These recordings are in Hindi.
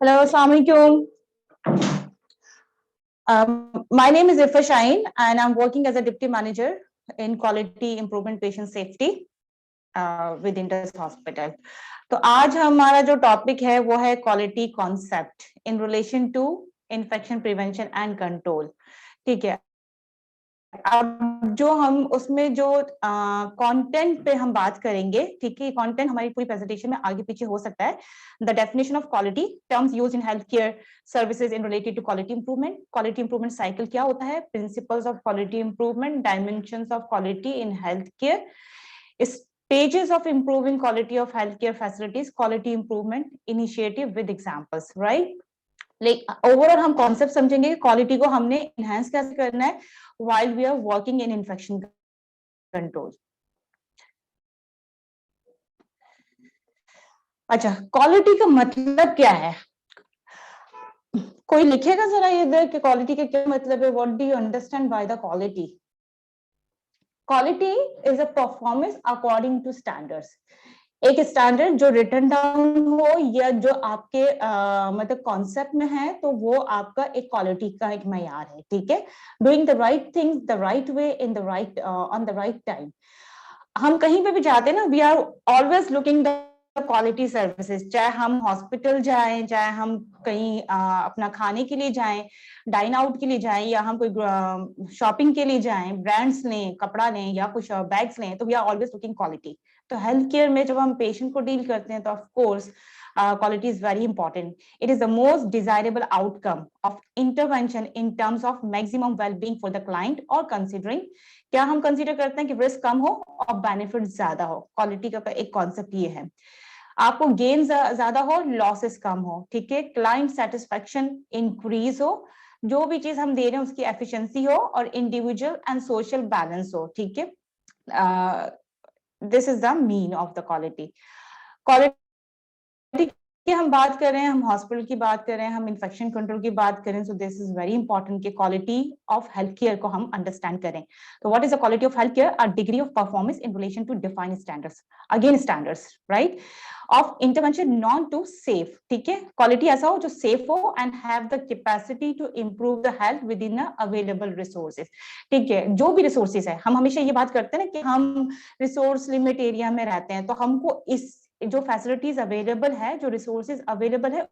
Hello, Assalamu alaikum. My name is Irfa Shaheen and I'm working as a Deputy Manager in Quality Improvement Patient Safety with Indus Hospital. तो आज हमारा जो टॉपिक है वो है quality concept in relation to infection prevention and control. ठीक है, अब जो हम उसमें जो कंटेंट पे हम बात करेंगे, ठीक है, कंटेंट हमारी पूरी प्रेजेंटेशन में आगे पीछे हो सकता है। The definition of quality, terms used in health care services in related to quality improvement cycle क्या होता है, principles of quality improvement, dimensions of quality in health care, stages of improving quality of healthcare facilities, quality improvement initiative with examples, right? Overall हम कॉन्सेप्ट समझेंगे कि क्वालिटी को हमने इनहेंस कैसे करना है while we are working in infection control. अच्छा, क्वालिटी का मतलब क्या है? कोई लिखेगा जरा इधर कि क्वालिटी का क्या मतलब है? What do you understand by the quality? Quality is a performance according to standards. एक स्टैंडर्ड जो रिटन डाउन हो या जो आपके मतलब कॉन्सेप्ट में है, तो वो आपका एक क्वालिटी का एक मयार है। ठीक है, doing the right things the right way in the right on the right time. हम कहीं पे भी जाते हैं ना, we are always looking the quality services, चाहे हम हॉस्पिटल जाएं, चाहे हम कहीं अपना खाने के लिए जाएं, डाइन आउट के लिए जाएं, या हम कोई शॉपिंग के लिए जाएं, ब्रांड्स लें, कपड़ा लें या कुछ बैग्स लें, तो we are always looking quality. तो हेल्थ केयर में जब हम पेशेंट को डील करते हैं तो of course quality is very important. It is the most desirable outcome of intervention in terms of maximum well-being for the client, or considering क्या हम कंसीडर करते हैं कि रिस्क कम हो और बेनिफिट ज्यादा हो। क्वालिटी का एक कॉन्सेप्ट ये है, आपको गेन ज्यादा हो, लॉसेस कम हो। ठीक है, क्लाइंट सेटिस्फेक्शन इंक्रीज हो, जो भी चीज हम दे रहे हैं उसकी एफिशिएंसी हो, और इंडिविजुअल एंड सोशल बैलेंस हो। ठीक है, this is the mean of the quality. Quality की हम बात कर रहे हैं, हम हॉस्पिटल की बात कर रहे हैं, हम इन्फेक्शन कंट्रोल की बात करें, so this is very important कि क्वालिटी ऑफ हेल्थ केयर को हम अंडरस्टैंड करें। तो what is the quality of health care? A degree of performance in relation to defined standards, again standards, right, of intervention known to safe. ठीक है, क्वालिटी ऐसा हो जो सेफ हो and have the capacity to improve the health within available resources. ठीक है, जो भी रिसोर्सेज है, हम हमेशा ये बात करते हैं ना कि हम रिसोर्स लिमिट एरिया में रहते हैं, तो हमको इस जो फैसिलिटीज अवेलेबल है, जो रिसोर्सेज अवेलेबल है,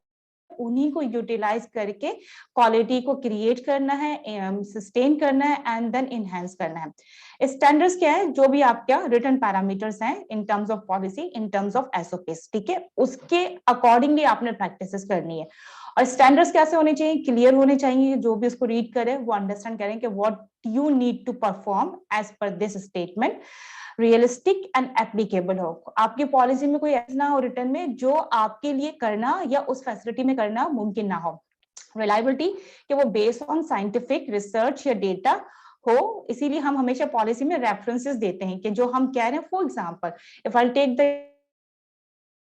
उन्हीं को यूटिलाइज करके क्वालिटी को क्रिएट करना है, सस्टेन करना है एंड देन इनहेंस करना है। स्टैंडर्ड्स क्या है? जो भी आपका रिटन पैरामीटर्स हैं in terms of policy, in terms of SOPs, ठीक है, उसके अकॉर्डिंगली आपने प्रैक्टिसेस करनी है। और स्टैंडर्ड्स कैसे होने चाहिए? क्लियर होने चाहिए, जो भी उसको रीड करे वो अंडरस्टैंड करें कि what you need to perform as per this statement, realistic and applicable हो। आपकी पॉलिसी में कोई ऐसा ना हो रिटर्न में जो आपके लिए करना या उस फैसिलिटी में करना मुमकिन ना हो। रिलायबिलिटी, कि वो बेस्ड ऑन साइंटिफिक रिसर्च या डेटा हो, इसीलिए हम हमेशा पॉलिसी में रेफरेंसेस देते हैं कि जो हम कह रहे हैं। For example, if I take the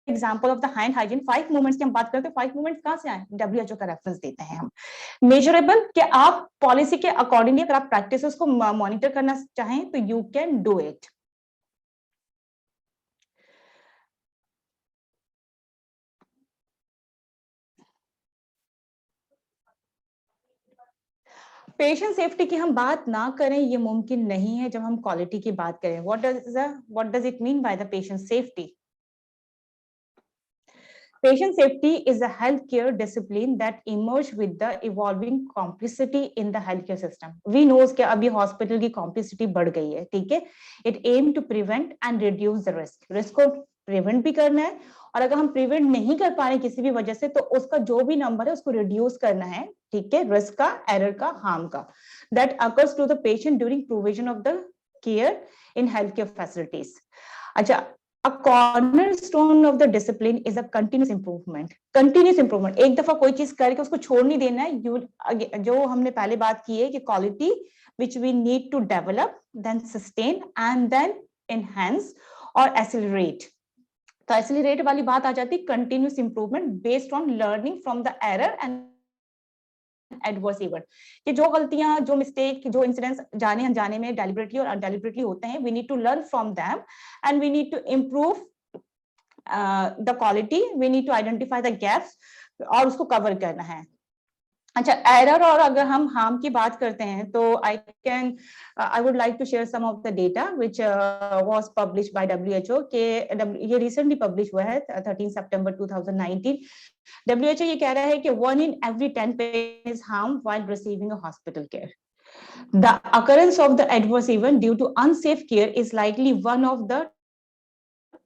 example of the hand hygiene, 5 movements की हम बात करते हैं, 5 मूवमेंट्स कहां से आए? WHO का रेफरेंस देते हैं हम। मेजरेबल, कि आप पॉलिसी के अकॉर्डिंगली अगर आप प्रैक्टिसेस को मॉनिटर करना चाहें तो you can do it. Patient safety की हम बात ना करें ये मुमकिन नहीं है जब हम क्वालिटी की बात करें। What does it mean by the patient safety? Patient safety is a healthcare discipline that emerged with the evolving complexity in the healthcare system. We knows कि अभी हॉस्पिटल की कॉम्प्लेक्सिटी बढ़ गई है। ठीक है, it aim to prevent and reduce the risk. Risk को प्रिवेंट भी करना है, और अगर हम प्रिवेंट नहीं कर पा रहे किसी भी वजह से, तो उसका जो भी नंबर है उसको रिड्यूस करना है। ठीक है, रिस्क का, एरर का, हार्म का, that occurs to the patient during provision of the care in health care facilities. अच्छा, a cornerstone of the discipline is a continuous improvement. Continuous improvement, एक दफा कोई चीज करके उसको छोड़ नहीं देना है। जो हमने पहले बात की है कि quality which we need to develop, then sustain and then enhance or accelerate. तो accelerate वाली बात आ जाती है continuous improvement based on learning from the error and adverse event, कि जो गलतियां, जो मिस्टेक, जो इंसिडेंट्स जाने अनजाने में डेलिबरेटली और अनडेलिबरेटली होते हैं, we need to learn from them and we need to improve the quality. We need to identify the gaps और उसको कवर करना है। अच्छा, एरर और अगर हम हार्म की बात करते हैं तो I would like to share some of the data which was published by WHO के ये रिसेंटली पब्लिश हुआ है 13 सितंबर 2019। WHO ये कह रहा है कि 1 in every 10 patients is harmed while receiving a hospital care. The occurrence of the adverse event due to unsafe care is likely one of the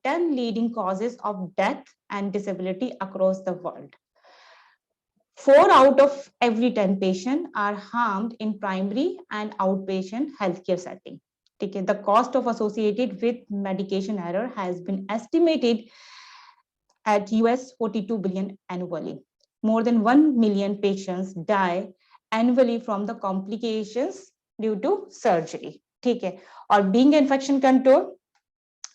10 leading causes of death and disability across the world. 4 out of every 10 patients are harmed in primary and outpatient healthcare setting. Okay, the cost of associated with medication error has been estimated at US 42 billion annually. More than 1 million patients die annually from the complications due to surgery. ठीक है, और being infection control,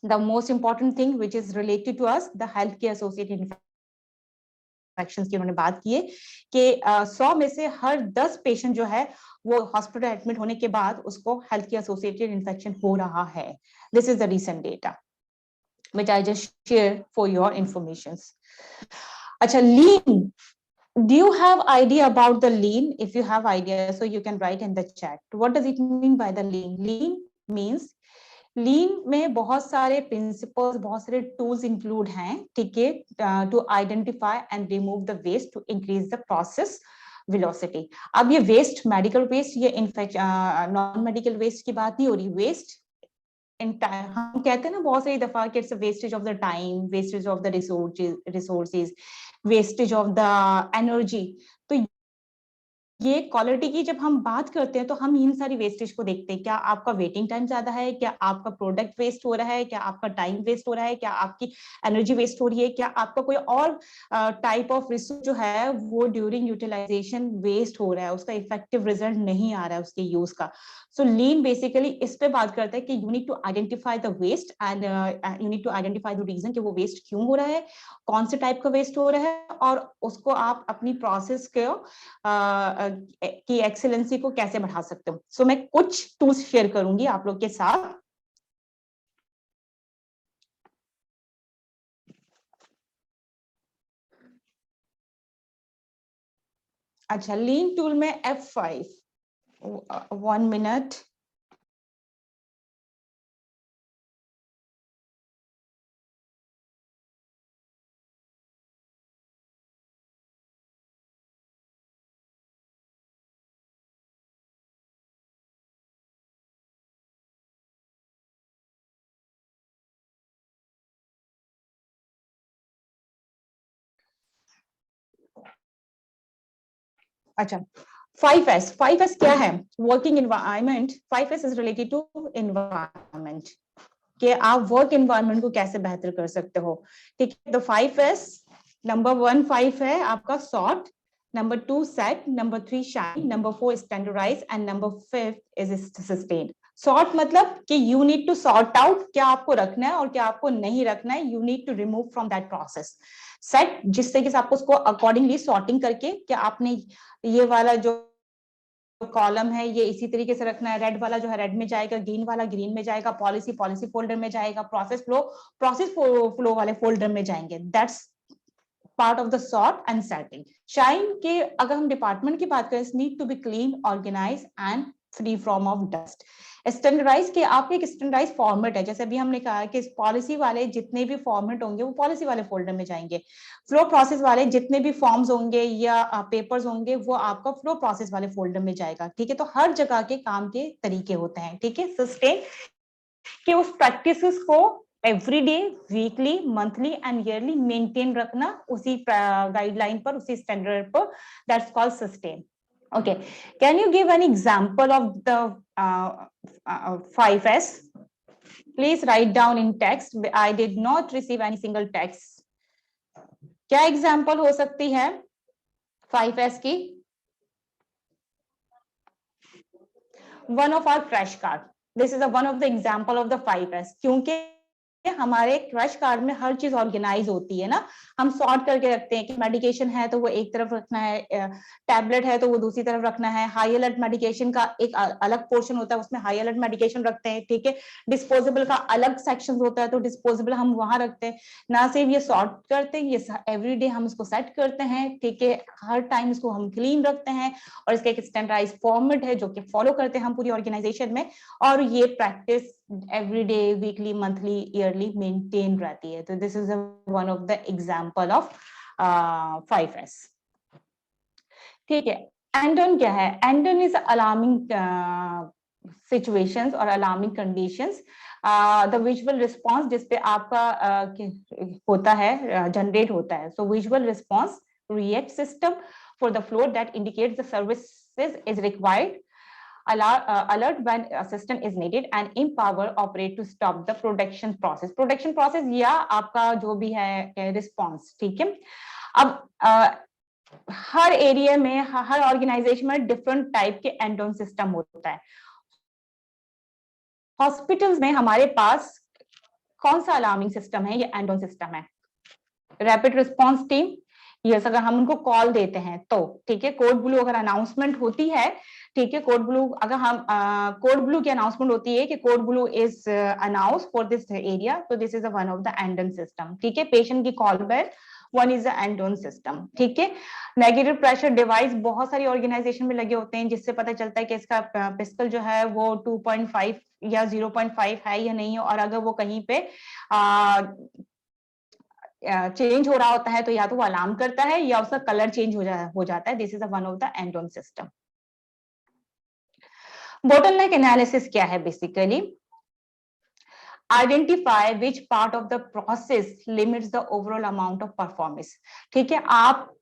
the most important thing which is related to us, the healthcare associated infections की उन्होंने बात की है कि 100 में से हर 10 पेशेंट जो है वो हॉस्पिटल एडमिट होने के बाद उसको हेल्थ केयर एसोसिएटेड इन्फेक्शन हो रहा है। This is the recent data which I just share for your information. अच्छा, lean. Do you have idea about the lean? If you have idea, so you can write in the chat. What does it mean by the lean? Lean means लीन में बहुत सारे प्रिंसिपल्स, बहुत सारे टूल्स इंक्लूड हैं, ठीक है, to identify and remove the waste to increase the process velocity. अब ये वेस्ट मेडिकल वेस्ट, ये नॉन मेडिकल वेस्ट की बात नहीं हो रही। वेस्ट हम कहते हैं ना बहुत सारी दफा कि it's wastage of the time, wastage of the resources, wastage of the energy. तो ये क्वालिटी की जब हम बात करते हैं तो हम इन सारी वेस्टेज को देखते हैं। क्या आपका वेटिंग टाइम ज्यादा है, क्या आपका प्रोडक्ट वेस्ट हो रहा है, क्या आपका टाइम वेस्ट हो रहा है, क्या आपकी एनर्जी वेस्ट हो रही है, क्या आपका कोई और टाइप ऑफ रिसोर्स जो है वो ड्यूरिंग यूटिलाइजेशन वेस्ट हो रहा है, उसका इफेक्टिव रिजल्ट नहीं आ रहा है उसके यूज का। सो लीन बेसिकली इस पे बात करता है कि you need to identify the waste and you need to identify the reason कि वो वेस्ट क्यों हो रहा है, कौन से टाइप का वेस्ट हो रहा है, और उसको आप अपनी प्रोसेस को की एक्सेलेंसी को कैसे बढ़ा सकते हो। सो मैं कुछ टूल्स शेयर करूंगी आप लोग के साथ। अच्छा, लीन टूल में F5, 1 मिनट। अच्छा, 5S, 5S क्या है? Working environment. 5S is related to environment, कि आप वर्क एनवायरनमेंट को कैसे बेहतर कर सकते हो। ठीक है, तो 5S, नंबर 1 5 है आपका sort, number 2 set, number 3 shine, number 4 standardise and number 5 is sustain. Sort मतलब कि you need to sort out क्या आपको रखना है और क्या आपको नहीं रखना है, you need to remove from that process. Set, जिस तरीके से आपको उसको अकॉर्डिंगली सॉर्टिंग करके, क्या आपने ये वाला जो कॉलम है ये इसी तरीके से रखना है, रेड वाला जो है रेड में जाएगा, ग्रीन वाला ग्रीन में जाएगा, पॉलिसी पॉलिसी फोल्डर में जाएगा, प्रोसेस फ्लो वाले फोल्डर में जाएंगे। That's part of the sort and setting. Shine के अगर हम डिपार्टमेंट की बात करें, need to be clean, organise and free from of dust. Standardise के आपके एक स्टैंडर्डाइज फॉर्मेट है, जैसे अभी हमने कहा कि पॉलिसी वाले जितने भी फॉर्मेट होंगे वो पॉलिसी वाले फोल्डर में जाएंगे, फ्लो प्रोसेस वाले जितने भी फॉर्म्स होंगे या पेपर्स होंगे वो आपका फ्लो प्रोसेस वाले फोल्डर में जाएगा। ठीक है, तो हर जगह के काम के तरीके होते हैं। ठीक है, सस्टेन कि उस प्रैक्टिसेस को everyday, weekly, monthly and yearly maintain रखना उसी गाइडलाइन पर, उसी स्टैंडर्ड पर, that's called sustain. Okay, can you give an example of the 5S? Please write down in text. I did not receive any single text. क्या एग्जाम्पल हो सकती है 5S की? One of our crash card. This is one of the example of the 5S. क्योंकि हमारे क्रश कार्ड में हर चीज ऑर्गेनाइज होती है ना, हम सॉर्ट करके रखते हैं कि मेडिकेशन है तो वो एक तरफ रखना है, टैबलेट है तो वो दूसरी तरफ रखना है, हाई अलर्ट मेडिकेशन का एक अलग पोर्शन होता है उसमें हाई अलर्ट मेडिकेशन रखते हैं, ठीक है। डिस्पोजेबल का अलग सेक्शन होता है तो डिस्पोजेबल हम वहां रखते हैं। ना सिर्फ ये सॉर्ट करते हैं, ये एवरीडे हम इसको सेट करते हैं, ठीक है, हर टाइम इसको हम क्लीन रखते हैं, और इसका एक स्टैंडर्डाइज फॉर्मेट है जो कि फॉलो करते हैं हम पूरी ऑर्गेनाइजेशन में, और ये practice every day, weekly, monthly, yearly maintain रहती है। तो this is one of the example of 5S। ठीक है, एंडोन क्या है? एंडोन इज अलार्मिंग situations और alarming conditions, the visual response जिसपे आपका होता है, जनरेट होता है। So visual response react system for the flow that indicates the services is required, alert when assistance is needed and empower operate to stop the production process या आपका जो भी है रिस्पॉन्स, ठीक है। अब हर एरिया में, हर ऑर्गेनाइजेशन में डिफरेंट टाइप के एंडोन सिस्टम होता है। हॉस्पिटल्स में हमारे पास कौन सा अलार्मिंग सिस्टम है? ये एंडोन सिस्टम है। रैपिड रिस्पॉन्स टीम, यस, अगर हम उनको कॉल देते हैं तो, ठीक है। कोड ब्लू अगर अनाउंसमेंट होती है, ठीक है, कोड ब्लू अगर हम कोड ब्लू की अनाउंसमेंट होती है कि code blue is announce for this area, तो this is one of the andon system, ठीक है। पेशेंट की call back, one is the andon system, ठीक है। नेगेटिव प्रेशर डिवाइस बहुत सारी ऑर्गेनाइजेशन में लगे होते हैं, जिससे पता चलता है कि इसका पिस्टल जो है वो 2.5 या 0.5 है या नहीं है, और अगर वो कहीं पे चेंज हो रहा होता है तो या तो वो अलार्म करता है या उसका कलर चेंज हो जाता है। This is one of the andon system. Bottleneck analysis क्या है? Basically identify which part of the process limits the overall amount of performance, ठीक है। आप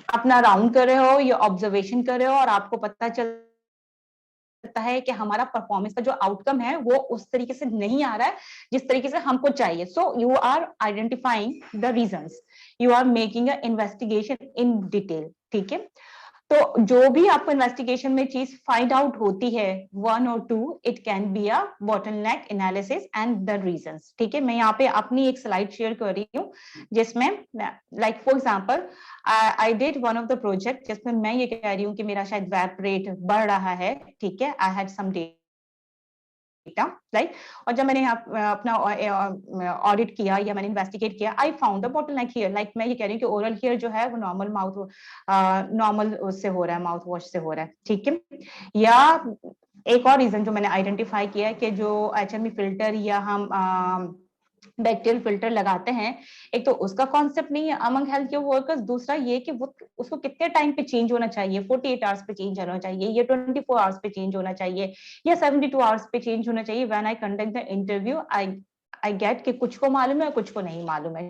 अपना राउंड कर रहे हो या ऑब्जर्वेशन कर रहे हो और आपको पता चलता है कि हमारा परफॉर्मेंस का जो आउटकम है वो उस तरीके से नहीं आ रहा है जिस तरीके से हमको चाहिए। So you are identifying the reasons, you are making a investigation in detail, ठीक है। तो जो भी आपको इन्वेस्टिगेशन में चीज फाइंड आउट होती है, 1 और 2, it can be a bottleneck analysis and the reasons, ठीक है। मैं यहाँ पे अपनी एक स्लाइड शेयर कर रही हूँ जिसमें like for example I did one of the project जिसमें मैं ये कह रही हूँ कि मेरा शायद वैप रेट बढ़ रहा है, ठीक है। I had some data, right. और जब मैंने अपना ऑडिट किया या मैंने इन्वेस्टिगेट किया, I found the bottleneck here. Like मैं ये कह रही हूँ कि ओरल हियर जो है वो नॉर्मल उससे हो रहा है, माउथ वॉश से हो रहा है, ठीक है। या एक और रीजन जो मैंने आइडेंटिफाई किया है कि जो HME फिल्टर या हम बैक्टीरियल फिल्टर लगाते हैं, एक तो उसका कॉन्सेप्ट नहीं है अमंग हेल्थ केयर वर्कर्स, दूसरा ये कि वो उसको कितने टाइम पे चेंज होना चाहिए, 48 आवर्स पे चेंज होना चाहिए या 24 आवर्स पे चेंज होना चाहिए या 72 आवर्स पे चेंज होना चाहिए। When I conduct the interview I get कि कुछ को मालूम है कुछ को नहीं मालूम है,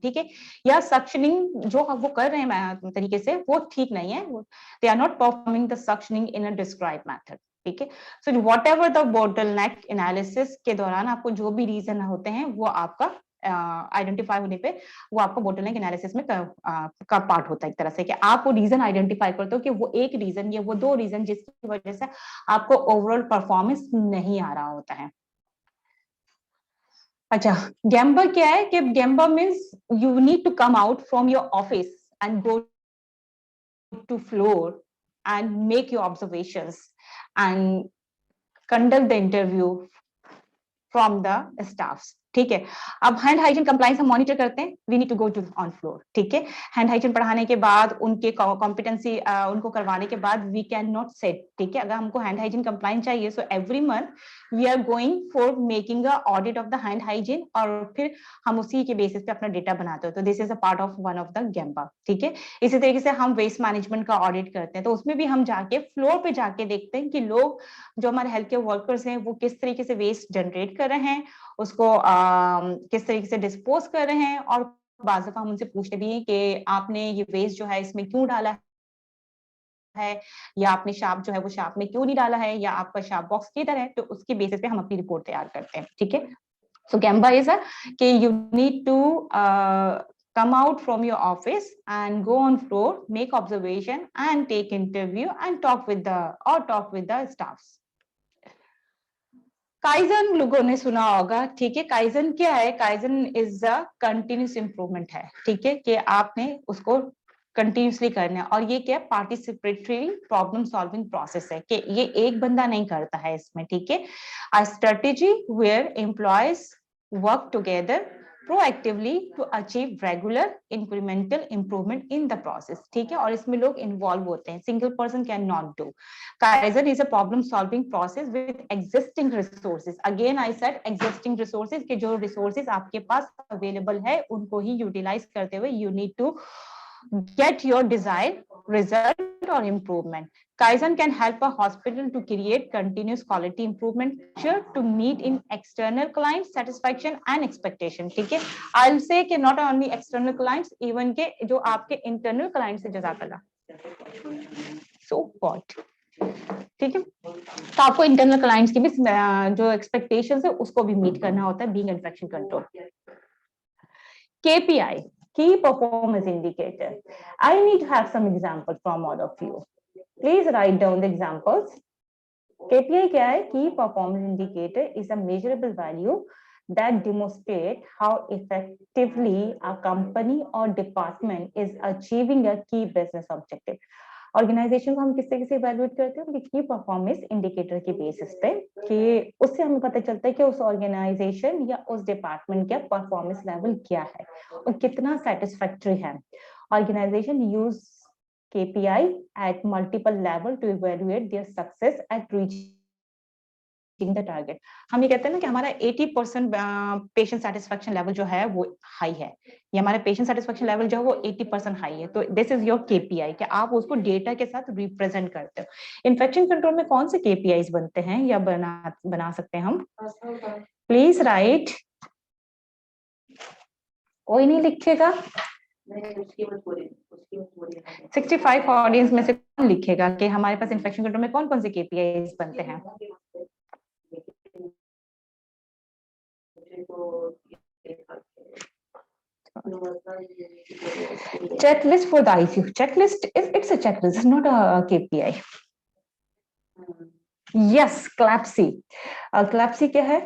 ठीक है। या सक्शनिंग जो वो कर रहे हैं तरीके से वो ठीक नहीं है, they are not performing the suctioning in a describe method, ठीक है। So whatever the bottleneck analysis के दौरान आपको जो भी रीजन होते हैं वो आपका आइडेंटिफाई होने पे वो आपको बोटलनेक एनालिसिस में का पार्ट होता है एक तरह से, कि आप वो रीजन आइडेंटिफाई करते हो कि वो एक रीजन या वो 2 रीजन जिसकी वजह से आपको ओवरऑल परफॉर्मेंस नहीं आ रहा होता है। अच्छा, गैम्बर क्या है? कि gemba means you need to come out from your office and go to floor and make your observations and conduct the interview from the staffs, ठीक है। अब हैंड हाइजीन कंप्लायंस हम मॉनिटर करते हैं, we need to go to on floor, ठीक है। हैंड हाइजीन पढ़ाने के बाद उनके कॉम्पिटेंसी उनको करवाने के बाद वी कैन नॉट सेट, ठीक है। अगर हमको हैंड हाइजीन कंप्लायंस चाहिए, so every month we are going for making a audit of the hand hygiene, और फिर हम उसी के बेसिस पे अपना डेटा बनाते हो। तो this is a part of one of the gemba, ठीक है। इसी तरीके से हम वेस्ट मैनेजमेंट का ऑडिट करते हैं, तो उसमें भी हम जाके फ्लोर पे जाके देखते हैं कि लोग जो हमारे हेल्थ केयर वर्कर्स हैं वो किस तरीके से वेस्ट जनरेट कर रहे हैं, उसको किस तरीके से डिस्पोज कर रहे हैं, और बाज़ दफा हम उनसे पूछते भी हैं कि आपने ये वेस्ट जो है इसमें क्यों डाला है, या आपने शार्प जो है वो शार्प में क्यों नहीं डाला है, या आपका शार्प बॉक्स किधर है। तो उसके बेसिस पे हम अपनी रिपोर्ट तैयार करते हैं, ठीक है। सो गैम्बा इज कि you need to come out from your office and go on floor, make observation and take interview and talk with the staffs. Kaizen लोगों ने सुना होगा, ठीक है। काइजन क्या है? Kaizen is a continuous improvement है, ठीक है, कि आपने उसको कंटिन्यूसली करना है। और ये क्या है? पार्टिसिपेटरी प्रॉब्लम सॉल्विंग प्रोसेस है, कि ये एक बंदा नहीं करता है इसमें, ठीक है। A strategy where employees work together proactively to achieve regular incremental improvement in the process, ठीक है। और इसमें लोग इन्वॉल्व होते हैं, single person can not do. Kaizen is a problem solving process with existing resources. Again I said existing resources, के जो resources आपके पास available है उनको ही utilize करते हुए you need to get your desired result or improvement. Kaizen can help a hospital to create continuous quality improvement to meet in external client satisfaction and expectation, ठीक है। I'll say कि not only external clients, even के जो आपके internal clients से जज़ाकल्लाह, so what, ठीक है। तो आपको इंटरनल क्लाइंट्स की भी जो एक्सपेक्टेशंस है उसको भी मीट करना होता है being infection control. KPI, key performance indicator. I need to have some examples from all of you. Please write down the examples. KPI क्या है? Key performance indicator is a measurable value that demonstrate how effectively a company or department is achieving a key business objective. Organisation को हम किस तरीके से इवैल्यूएट करते हैं? उनकी की परफॉर्मेंस इंडिकेटर के बेसिस पे, कि उससे हमें पता चलता है कि उस ऑर्गेनाइजेशन या उस डिपार्टमेंट का परफॉर्मेंस लेवल क्या है और कितना सेटिस्फैक्टरी है। Organisation use KPI at multiple level to evaluate their success at reaching the target. हम ये कहते हैं ना कि हमारा 80% पेशेंट सेटिस्फेक्शन लेवल जो है वो हाई है, या हमारा पेशेंट सेटिस्फेक्शन लेवल जो है वो 80% हाई है। तो दिस इज योर KPI, कि आप उसको डेटा के साथ रिप्रेजेंट करते हो। इन्फेक्शन कंट्रोल में कौन से KPIs बनते हैं या बना सकते हैं हम? Please right. कोई नहीं लिखेगा? 65 ऑडियंस में से कौन लिखेगा कि हमारे पास इन्फेक्शन कंट्रोल में कौन कौन से KPIs बनते हैं? Checklist for the ICU. Checklist is, it's a checklist, it's not a KPI. Yes, CLAPSI. CLAPSI क्या है?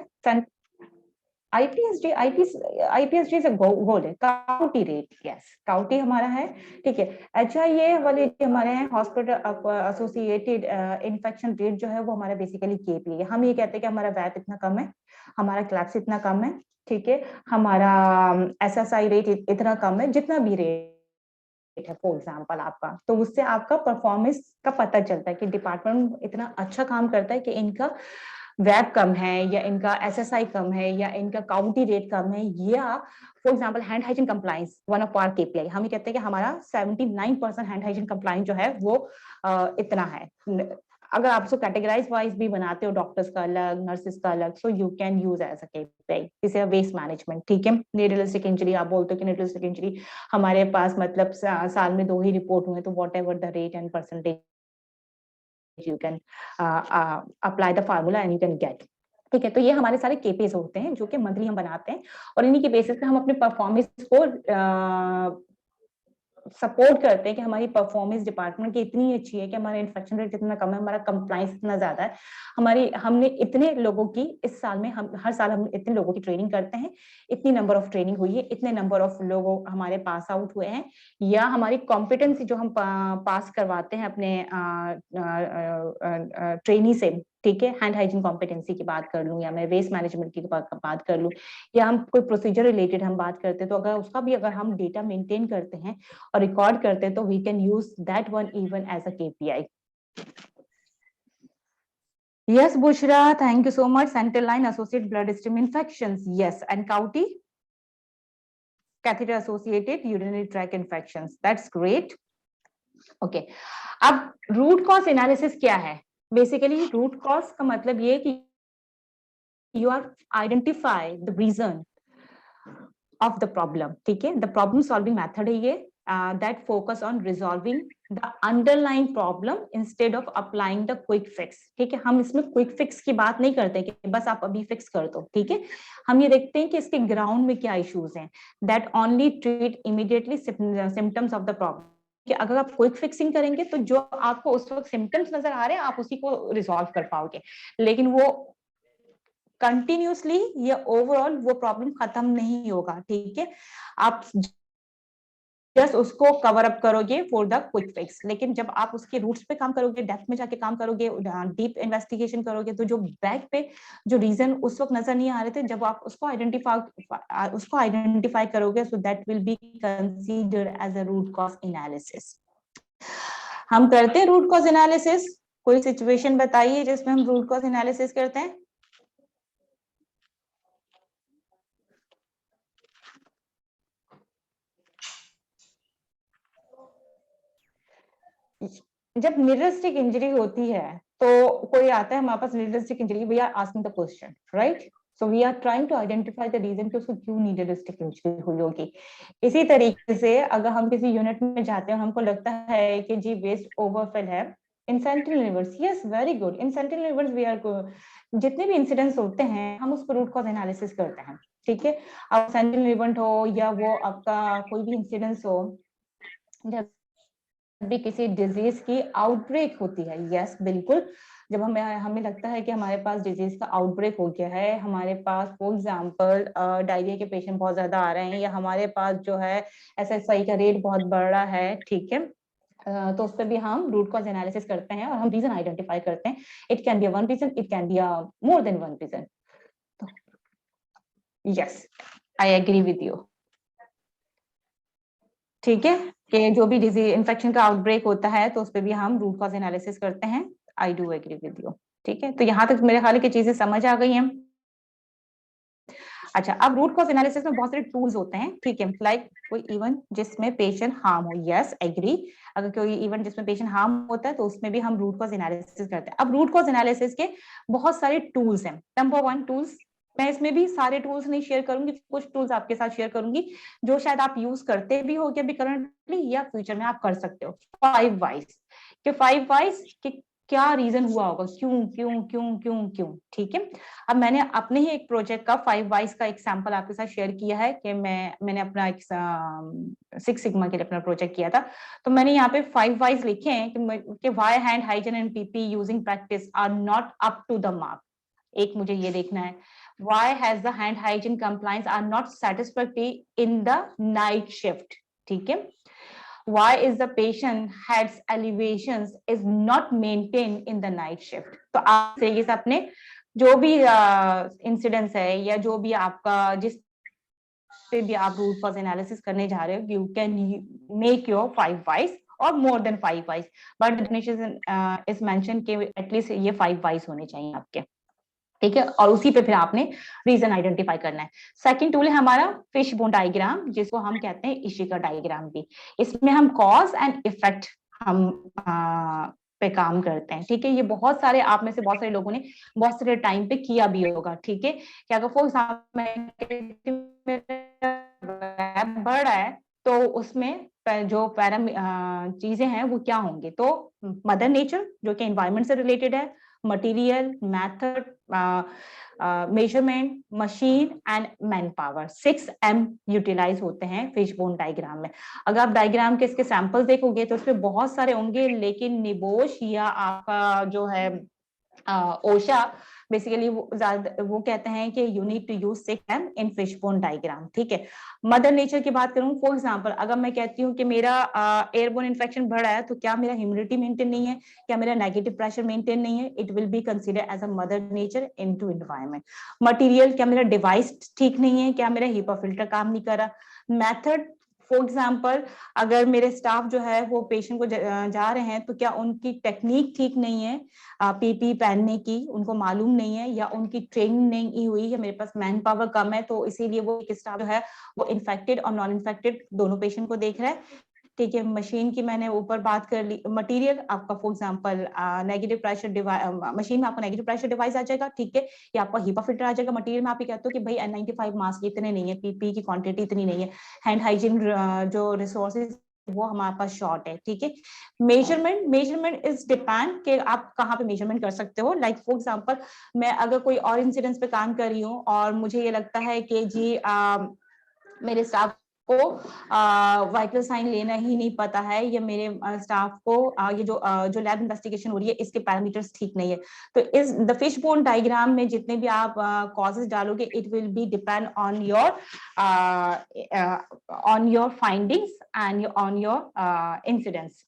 IPSD is a goal है, काउटी रेट। यस, काउटी हमारा है, ठीक है। HIA वाले हमारे हैं, हॉस्पिटल एसोसिएटेड इन्फेक्शन रेट जो है वो हमारा बेसिकली KPI है। हम ये कहते हैं कि हमारा वैप इतना कम है, हमारा क्लैप्स इतना कम है, ठीक है, हमारा SSI रेट इतना कम है, जितना भी रेट है फॉर एग्जांपल आपका, तो उससे आपका परफॉर्मेंस का पता चलता है कि डिपार्टमेंट इतना अच्छा काम करता है कि इनका वैप कम है, या इनका SSI कम है, या इनका काउंटी रेट कम है, या for example hand hygiene compliance, one of our KPI। हम ये कहते हैं कि हमारा 79% हैंड हाइजीन कंप्लायंस जो है वो इतना है। अगर आप उसको कैटेगराइज वाइज भी बनाते हो, डॉक्टर्स का अलग, नर्सेस का अलग, so you can use as a KPI। जैसे वेस्ट मैनेजमेंट, ठीक है, नीडलिस्टिक इंजरी, आप बोलते हो कि नीडलिस्टिक इंजरी हमारे पास मतलब साल में 2 ही रिपोर्ट हुए, तो what ever the rate and percentage you can apply the formula and you can get, ठीक है। तो ये हमारे सारे KPIs होते हैं जो कि मंथली हम बनाते हैं, और इन्हीं के बेसिस पे हम अपने परफॉर्मेंस को सपोर्ट करते हैं कि हमारी परफॉर्मेंस डिपार्टमेंट की इतनी अच्छी है कि हमारा इन्फेक्शन रेट इतना कम है, हमारा कंप्लायंस इतना ज्यादा है, हमने इतने लोगों की इस साल में, हम हर साल हम इतने लोगों की ट्रेनिंग करते हैं, इतनी नंबर ऑफ ट्रेनिंग हुई है, इतने नंबर ऑफ लोग हमारे पास आउट हुए हैं, या हमारी कॉम्पिटेंसी जो हम पास करवाते हैं अपने ट्रेनी से, ठीक है, हैंड हाइजीन कॉम्पिटेंसी की बात कर लूं, या मैं वेस्ट मैनेजमेंट की बात कर लूं, या हम कोई प्रोसीजर रिलेटेड हम बात करते हैं, तो अगर उसका भी अगर हम डेटा मेंटेन करते हैं और रिकॉर्ड करते हैं, तो we can use that one even as a KPI। Yes, Bushra, thank you so much. Central line associated bloodstream infections, yes, and CAUTI, catheter associated urinary tract infections, that's great. Okay, अब रूट कॉज एनालिसिस क्या है? बेसिकली रूट कॉज का मतलब ये कि you are identify the reason of the problem, ठीक है, the problem solving method है ये, that focus on resolving the underlying problem instead of applying the quick fix, ठीक है। हम इसमें क्विक फिक्स की बात नहीं करते कि बस आप अभी फिक्स कर दो, ठीक है। हम ये देखते हैं कि इसके ग्राउंड में क्या इश्यूज हैं, that only treat immediately symptoms of the problem, कि अगर आप क्विक फिक्सिंग करेंगे तो जो आपको उस वक्त सिम्टम्स नजर आ रहे हैं आप उसी को रिजॉल्व कर पाओगे, लेकिन वो कंटिन्यूसली या ओवरऑल वो प्रॉब्लम खत्म नहीं होगा, ठीक है। आप जस्ट उसको कवर अप करोगे फॉर द क्विक फिक्स, लेकिन जब आप उसके रूट्स पे काम करोगे, डेप्थ में जाके काम करोगे, डीप इन्वेस्टिगेशन करोगे, तो जो बैक पे जो रीजन उस वक्त नजर नहीं आ रहे थे, जब आप उसको आइडेंटिफाई करोगे, so that will be considered as a root cause analysis. हम करते हैं रूट कॉज एनालिसिस। कोई सिचुएशन बताइए जिसमें हम रूट कॉज एनालिसिस करते हैं। जब मिररिस्टिक इंजरी होती है तो कोई आता है हमारे पास, needlestick injury, we are asking the question, right? So we are trying to identify the reason कि उसको क्यों मिररिस्टिक इंजरी हुई होगी। इसी तरीके से अगर हम किसी यूनिट में जाते हैं, हमको लगता है कि जी वेस्ट ओवरफिल है in central universe, yes very good, in central universe we are, जितने भी इंसिडेंट्स होते हैं हम उसको रूट कॉज एनालिसिस करते हैं, ठीक है। अब सेंट्रल इवेंट हो या वो आपका कोई भी इंसिडेंट्स हो, जब भी किसी डिजीज की आउटब्रेक होती है, यस बिल्कुल, जब हमें हमें लगता है कि हमारे पास डिजीज का आउटब्रेक हो गया है, हमारे पास फॉर एग्जांपल डायरिया के पेशेंट बहुत ज्यादा आ रहे हैं, या हमारे पास जो है SSI का रेट बहुत बढ़ रहा है, ठीक है, तो उस पर भी हम रूट कॉज एनालिसिस करते हैं और हम रीजन आइडेंटिफाई करते हैं। It can be one reason, it can be more than one reason. Yes, I agree with you, ठीक है, कि जो भी डिजीज इन्फेक्शन का आउटब्रेक होता है तो उस पर भी हम रूट कॉज एनालिसिस करते हैं। I do agree with you, ठीक है। तो यहाँ तक मेरे ख्याल की चीजें समझ आ गई हैं। अच्छा, अब रूट कॉज एनालिसिस में बहुत सारे टूल्स होते हैं, ठीक है, लाइक कोई इवेंट जिसमें पेशेंट हार्म हो, यस एग्री, अगर कोई इवेंट जिसमें पेशेंट हार्म होता है तो उसमें भी हम रूट कॉज एनालिसिस करते हैं। अब रूट कॉज एनालिसिस के बहुत सारे टूल्स हैं। नंबर 1 टूल्स, मैं इसमें भी सारे टूल्स नहीं शेयर करूंगी, कुछ टूल्स आपके साथ शेयर करूंगी जो शायद आप यूज करते भी हो अभी करंटली या फ्यूचर में आप कर सकते हो। 5 वाइज के 5 वाइज के क्या रीजन हुआ होगा, क्यों क्यों क्यों क्यों क्यों, ठीक है। अब मैंने अपने ही एक प्रोजेक्ट का 5 वाइज का एक सैंपल आपके साथ शेयर किया है कि मैंने अपना एक 6 सिग्मा के लिए अपना प्रोजेक्ट किया था, तो मैंने यहाँ पे 5 वाइज लिखे हैं कि why hand hygiene and PP using practice are not up to the mark. एक मुझे ये देखना है, why has the hand hygiene compliance are not satisfactory in the night shift, ठीक है। why is the patient head's elevations is not maintained in the night shift। तो आप तरीके से अपने जो भी इंसिडेंस है या जो भी आपका जिस पे भी आप रूट कॉज एनालिसिस करने जा रहे हो, you can make your 5 whys और more than 5 whys, but definition is mention कि एटलीस्ट ये 5 वाइज होने चाहिए आपके, ठीक है। और उसी पे फिर आपने रीजन आइडेंटिफाई करना है। सेकंड टूल है हमारा फिश बोन डायग्राम, जिसको हम कहते हैं इशिका डायग्राम भी। इसमें हम कॉज एंड इफेक्ट हम पे काम करते हैं, ठीक है। ये बहुत सारे आप में से बहुत सारे लोगों ने बहुत सारे टाइम पे किया भी होगा, ठीक है। कि अगर फॉर एग्जाम्पल बढ़ रहा है तो उसमें जो चीजें हैं वो क्या होंगे, तो मदर नेचर जो कि एनवायरमेंट से रिलेटेड है, material, method, measurement, machine and man power, 6M utilise होते हैं फिश बोन डायग्राम में। अगर आप डायग्राम के इसके सैंपल देखोगे तो उसमें बहुत सारे होंगे, लेकिन निबोश या आपका जो है ओशा बेसिकली वो कहते हैं कि you need to use 6M in fish bone diagram, ठीक है। मदर नेचर की बात करूं, फॉर एग्जांपल अगर मैं कहती हूँ कि मेरा एयरबोन इन्फेक्शन बढ़ा है, तो क्या मेरा ह्यूमिडिटी मेंटेन नहीं है, क्या मेरा नेगेटिव प्रेशर मेंटेन नहीं है, it will be considered as a mother nature into environment. Material, क्या मेरा डिवाइस ठीक नहीं है, क्या मेरा हीपा फिल्टर काम नहीं कर रहा। मेथड, फॉर एग्जाम्पल अगर मेरे स्टाफ जो है वो पेशेंट को जा रहे हैं तो क्या उनकी टेक्निक ठीक नहीं है पीपी पहनने की, उनको मालूम नहीं है, या उनकी ट्रेनिंग नहीं हुई है, मेरे पास मैन पावर कम है, तो इसीलिए वो एक स्टाफ जो है वो इन्फेक्टेड और नॉन इन्फेक्टेड दोनों पेशेंट को देख रहा है, ठीक है। मशीन की मैंने ऊपर बात कर ली। मटेरियल आपका for example negative pressure device, machine में आपको नेगेटिव प्रेशर डिवाइस आ जाएगा, ठीक है, या आपका हीपा फिल्टर आ जाएगा। मटेरियल में आप ये कहते हो कि भाई N95 मास्क इतने नहीं है, पीपी की क्वांटिटी इतनी नहीं है, हैंड हाइजीन जो रिसोर्सेज वो हमारे पास शॉर्ट है, ठीक है। मेजरमेंट इज डिपेंड कि आप कहाँ पे मेजरमेंट कर सकते हो। लाइक फॉर एग्जांपल मैं अगर कोई और इंसिडेंट्स पे काम कर रही हूँ और मुझे ये लगता है कि जी मेरे स्टाफ को वाइटल साइन लेना ही नहीं पता है, या मेरे स्टाफ को ये जो लैब इन्वेस्टिगेशन हो रही है इसके पैरामीटर्स ठीक नहीं है। तो इस द फिश बोन डायग्राम में जितने भी आप कॉजेस डालोगे, it will B depend on your findings and on your incidents.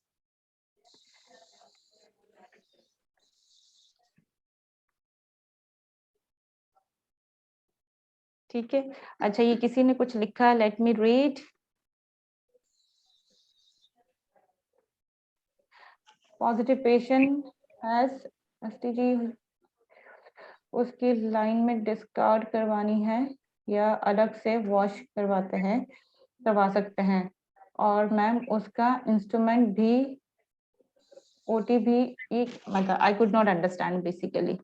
ठीक है, अच्छा ये किसी ने कुछ लिखा है, let me read. Positive patient has STG, उसकी लाइन में डिस्कार्ड करवानी है या अलग से वॉश करवा सकते हैं, और मैम उसका इंस्ट्रूमेंट भी ओटी भी एक, मतलब I could not understand basically.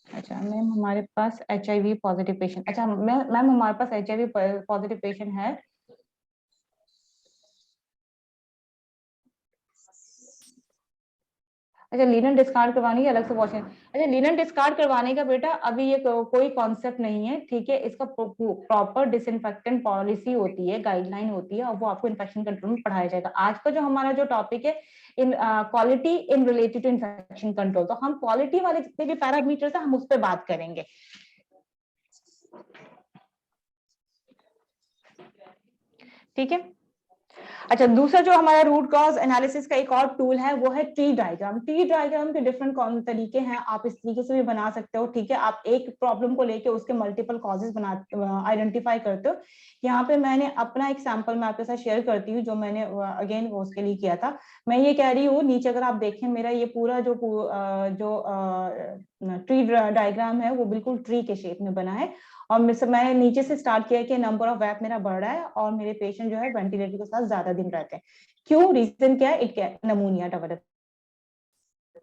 अच्छा मैम हमारे पास HIV पॉजिटिव पेशेंट, अच्छा मैम हमारे पास HIV पॉजिटिव पेशेंट है। अच्छा लिनन डिस्कार्ड करवानी है अलग से वॉशिंग, अच्छा लिनन डिस्कार्ड करवाने का बेटा अभी ये कोई कॉन्सेप्ट नहीं है, ठीक है, इसका प्रॉपर डिसइंफेक्टेंट पॉलिसी होती है, गाइडलाइन होती है, और वो आपको इन्फेक्शन कंट्रोल में पढ़ाया जाएगा। आज का जो हमारा जो टॉपिक है in quality in related to infection control, तो हम क्वालिटी वाले जितने भी पैरामीटर्स है हम उस पर बात करेंगे। ठीक है, अच्छा दूसरा जो हमारा रूट कॉज एनालिसिस का एक और टूल है वो है ट्री डायग्राम। ट्री डायग्राम के डिफरेंट तरीके हैं, आप इस तरीके से भी बना सकते हो, ठीक है, आप एक प्रॉब्लम को लेके उसके मल्टीपल कॉजेस बना आइडेंटिफाई करते हो। यहाँ पे मैंने अपना एक सैंपल मैं आपके साथ शेयर करती हूँ जो मैंने अगेन उसके लिए किया था। मैं ये कह रही हूँ, नीचे अगर आप देखें मेरा ये पूरा जो ट्री डायग्राम है वो बिल्कुल ट्री के शेप में बना है, और मैं नीचे से स्टार्ट किया कि नंबर ऑफ वैप मेरा बढ़ रहा है और मेरे पेशेंट जो है वेंटिलेटर के साथ ज्यादा दिन रहते हैं। क्यों, रीजन क्या है, इट क्या नमूनिया डेवलप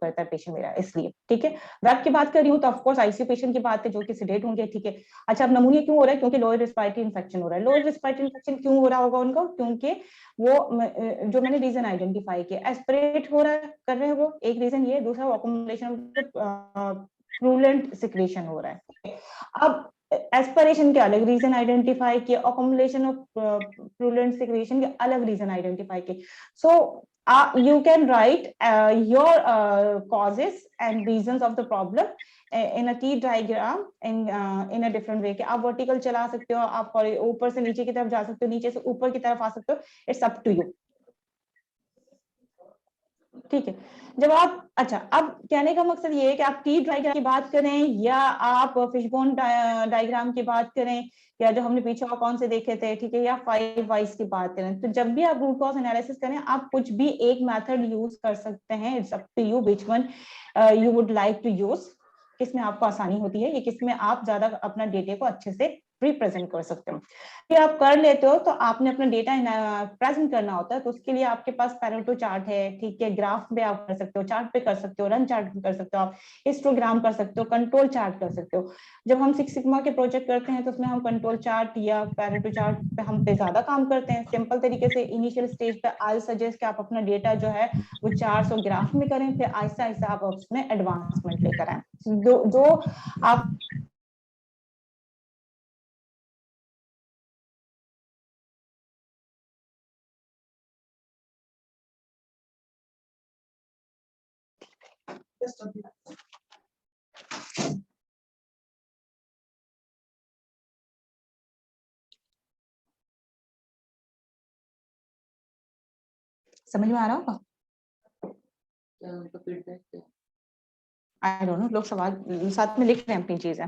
करता है पेशेंट मेरा, इसलिए। ठीक है, वैप की बात कर रही हूँ तो ऑफकोर्स आईसीयू पेशेंट की बात है जो कि सेडेट होंगे, ठीक है। अच्छा अब नमूनिया क्यों हो रहा है, क्योंकि लोअर रिस्पिरेटरी इन्फेक्शन हो रहा है। लोअर रिस्पिरेटरी इन्फेक्शन क्यों हो रहा होगा उनको, क्योंकि वो जो मैंने रीजन आइडेंटिफाई किया, एस्पिरेट हो रहा है कर रहे हैं वो, एक रीजन ये, दूसरा अकोमोडेशन ऑफ प्रूलेंट सिक्रेशन हो रहा है। अब एस्पिरेशन के अलग रीजन आइडेंटिफाई किए, अकोमोडेशन ऑफ प्रूलेंट सिक्रेशन के अलग रीजन आइडेंटिफाई किए। सो you can write your causes and reasons of the problem in a T diagram in a different way, कि आप वर्टिकल चला सकते हो, आप ऊपर से नीचे की तरफ जा सकते हो, नीचे से ऊपर की तरफ आ सकते हो, इट्स अप टू यू। ठीक है, जब आप, अच्छा अब कहने का मकसद ये है कि आप टी डायग्राम की बात करें या आप फिशबोन डायग्राम की बात करें, या जो हमने पीछे और कौन से देखे थे, ठीक है, या 5 वाइज की बात करें, तो जब भी आप रूट कॉज एनालिसिस करें आप कुछ भी एक मेथड यूज कर सकते हैं, it's up to you which one you would like to use, किसमें आपको आसानी होती है, ये किसमें आप ज्यादा अपना डेटा को अच्छे से रिप्रेजेंट कर सकते हो। फिर आप कर लेते हो तो आपने अपना डेटा प्रेजेंट करना होता है, तो उसके लिए आपके पास पैरेटो चार्ट है, ठीक है, ग्राफ पे आप कर सकते हो, चार्ट पे कर सकते हो, रन चार्ट कर सकते हो, आप हिस्टोग्राम कर सकते हो, कंट्रोल चार्ट कर सकते हो। जब हम सिक्स सिग्मा के प्रोजेक्ट करते हैं तो उसमें हम कंट्रोल चार्ट या पैरेटो चार्ट पे हम पे ज्यादा काम करते हैं। सिंपल तरीके से इनिशियल स्टेज पे आई सजेस्ट कि आप अपना डेटा जो है वो 400 ग्राफ में करें, फिर आहिस्ता आहिस्ता आप उसमें एडवांसमेंट लेकर आए, जो आप समझ में आ रहा होगा। आई डोंट नो, लोग सवाल साथ में लिख रहे हैं अपनी चीजें।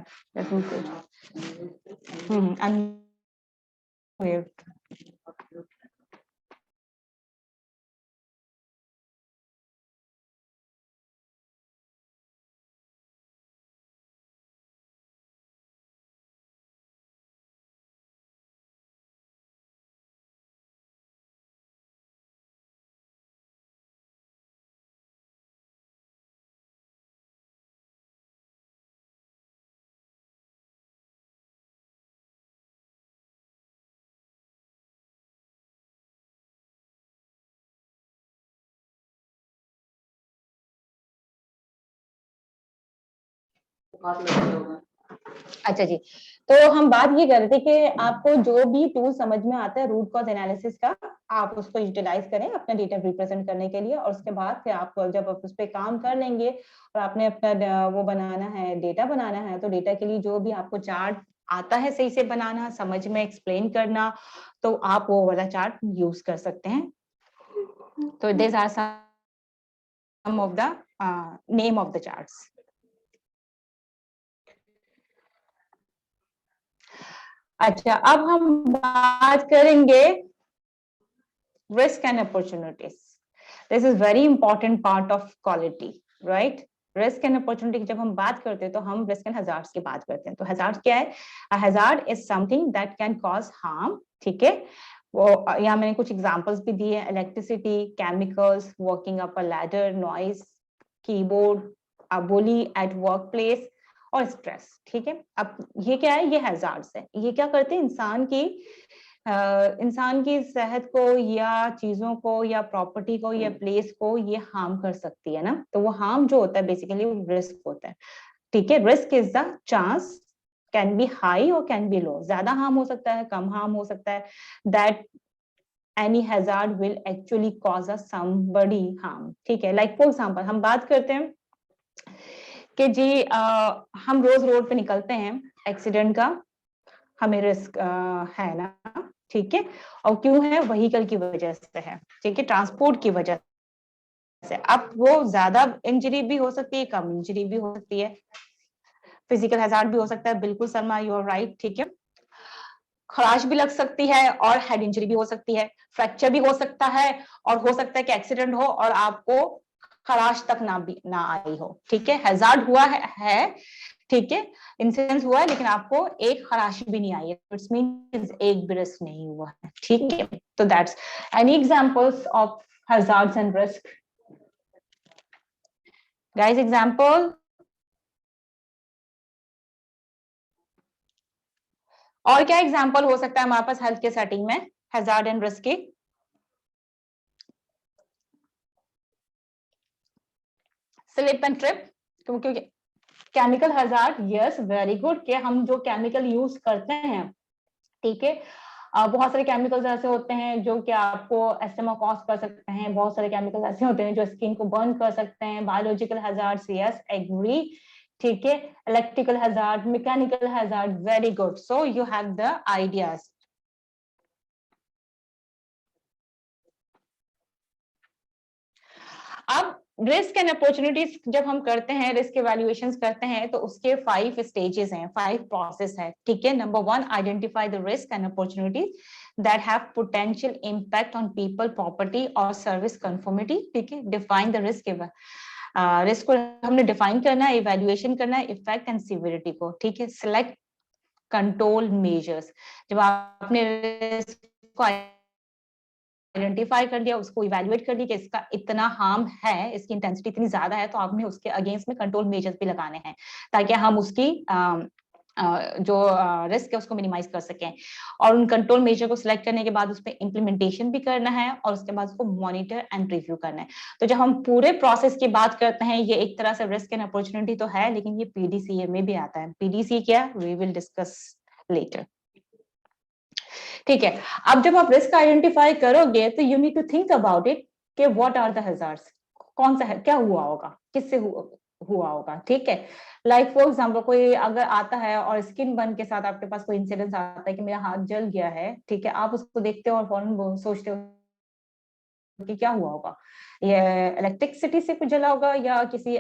अच्छा जी, तो हम बात ये कर रहे थे कि आपको जो भी टूल समझ में आता है रूट कॉज एनालिसिस का, आप उसको यूटिलाइज करें अपना डेटा रिप्रेजेंट करने के लिए, और उसके बाद फिर आप जब आप उस पर काम कर लेंगे और आपने अपना वो बनाना है, डेटा बनाना है, तो डेटा के लिए जो भी आपको चार्ट आता है सही से बनाना, समझ में एक्सप्लेन करना, तो आप वो वाला चार्ट यूज कर सकते हैं। तो this are some of the name of the charts. अच्छा, अब हम बात करेंगे risk and opportunities. This is very important part of quality, right? Risk and opportunity की जब हम बात करते हैं तो हम रिस्क एंड हजार्ड्स की बात करते हैं। तो हजार्ड क्या है? Hazard is something that can cause harm, ठीक है। वो यहाँ मैंने कुछ एग्जांपल्स भी दिए, electricity, chemicals, working up a ladder, noise, keyboard, bully at work place और स्ट्रेस, ठीक है। अब ये क्या है? ये हजार्ड्स है। ये क्या करते हैं? इंसान की सेहत को या चीजों को या प्रॉपर्टी को या प्लेस को ये हार्म कर सकती है ना। तो वो हार्म जो होता है बेसिकली रिस्क होता है, ठीक है। Risk is the chance, can be high और कैन बी लो, ज्यादा हार्म हो सकता है, कम हार्म हो सकता है, that any hazard will actually cause a somebody harm, ठीक है। लाइक फॉर एग्जांपल हम बात करते हैं कि जी हम रोज रोड पे निकलते हैं, एक्सीडेंट का हमें रिस्क है ना, ठीक है। और क्यों है? व्हीकल की वजह से है, ठीक है, ट्रांसपोर्ट की वजह से। अब वो ज्यादा इंजरी भी हो सकती है, कम इंजरी भी हो सकती है, फिजिकल हैजार्ड भी हो सकता है, बिल्कुल सलमा, यू आर राइट, ठीक है। खराश भी लग सकती है और हेड इंजरी भी हो सकती है, फ्रैक्चर भी हो सकता है, और हो सकता है कि एक्सीडेंट हो और आपको खराश तक ना आई हो, ठीक है। हैजार्ड हुआ है, ठीक है, इंसिडेंस हुआ है, लेकिन आपको एक खराश भी नहीं आई है, इट्स मींस एक भी रिस्क नहीं हुआ है, ठीक है। तो that's any examples of hazards and risk, guys, example. और क्या एग्जांपल हो सकता है हमारे पास हेल्थ के सेटिंग में हैजार्ड एंड रिस्क की? स्लिप एंड ट्रिप, क्योंकि chemical hazard, yes, very good, कि हम जो केमिकल यूज करते हैं, ठीक है, बहुत सारे केमिकल्स ऐसे होते हैं जो कि आपको एस्थमा कॉज कर सकते हैं, बहुत सारे केमिकल्स ऐसे होते हैं जो स्किन को बर्न कर सकते हैं। बायोलॉजिकल हैजार्ड्स, यस, एग्री, ठीक है। Electrical hazard, mechanical hazard, very good, so you have the ideas. अब रिस्क एंड अपॉर्चुनिटीज जब हम करते हैं, रिस्क इवैल्यूएशंस करते हैं, तो उसके 5 स्टेजेस हैं, 5 प्रोसेस है, ठीक है। Number 1, identify the risk and opportunities that have potential impact on people, property और सर्विस कंफर्मिटी, ठीक है। डिफाइन द रिस्क, रिस्क को हमने डिफाइन करना है, इवैल्यूएशन करना है, इफेक्ट एंड सिवियरिटी को, ठीक है। सिलेक्ट कंट्रोल मेजर्स, जब आपने रिस्क को आइडेंटिफाई कर लिया, उसको इवैल्यूएट कर लिया कि इसका इतना हार्म है, इसकी इंटेंसिटी इतनी ज्यादा है, तो आपने उसके अगेंस्ट में कंट्रोल मेजर्स भी लगाने हैं, ताकि हम उसकी जो रिस्क है उसको मिनिमाइज कर सकें। और उन कंट्रोल मेजर को सिलेक्ट करने के बाद उस पर इम्प्लीमेंटेशन भी करना है, और उसके बाद उसको मॉनिटर एंड रिव्यू करना है। तो जब हम पूरे प्रोसेस की बात करते हैं, ये एक तरह से रिस्क एंड अपॉर्चुनिटी तो है, लेकिन ये पीडीसीए में भी आता है। पीडीसी क्या? वी विल डिस्कस लेटर, ठीक है। अब जब आप रिस्क आइडेंटिफाई करोगे तो you need to think about it कि व्हाट आर द हैजार्ड्स, कौन सा है, क्या हुआ होगा, किससे हुआ होगा, ठीक है। लाइक फॉर एग्जांपल, कोई अगर आता है और स्किन बर्न के साथ आपके पास कोई इंसिडेंस आता है कि मेरा हाथ जल गया है, ठीक है, आप उसको देखते हो और फौरन सोचते हो कि क्या हुआ होगा, ये इलेक्ट्रिसिटी से कुछ जला होगा, या किसी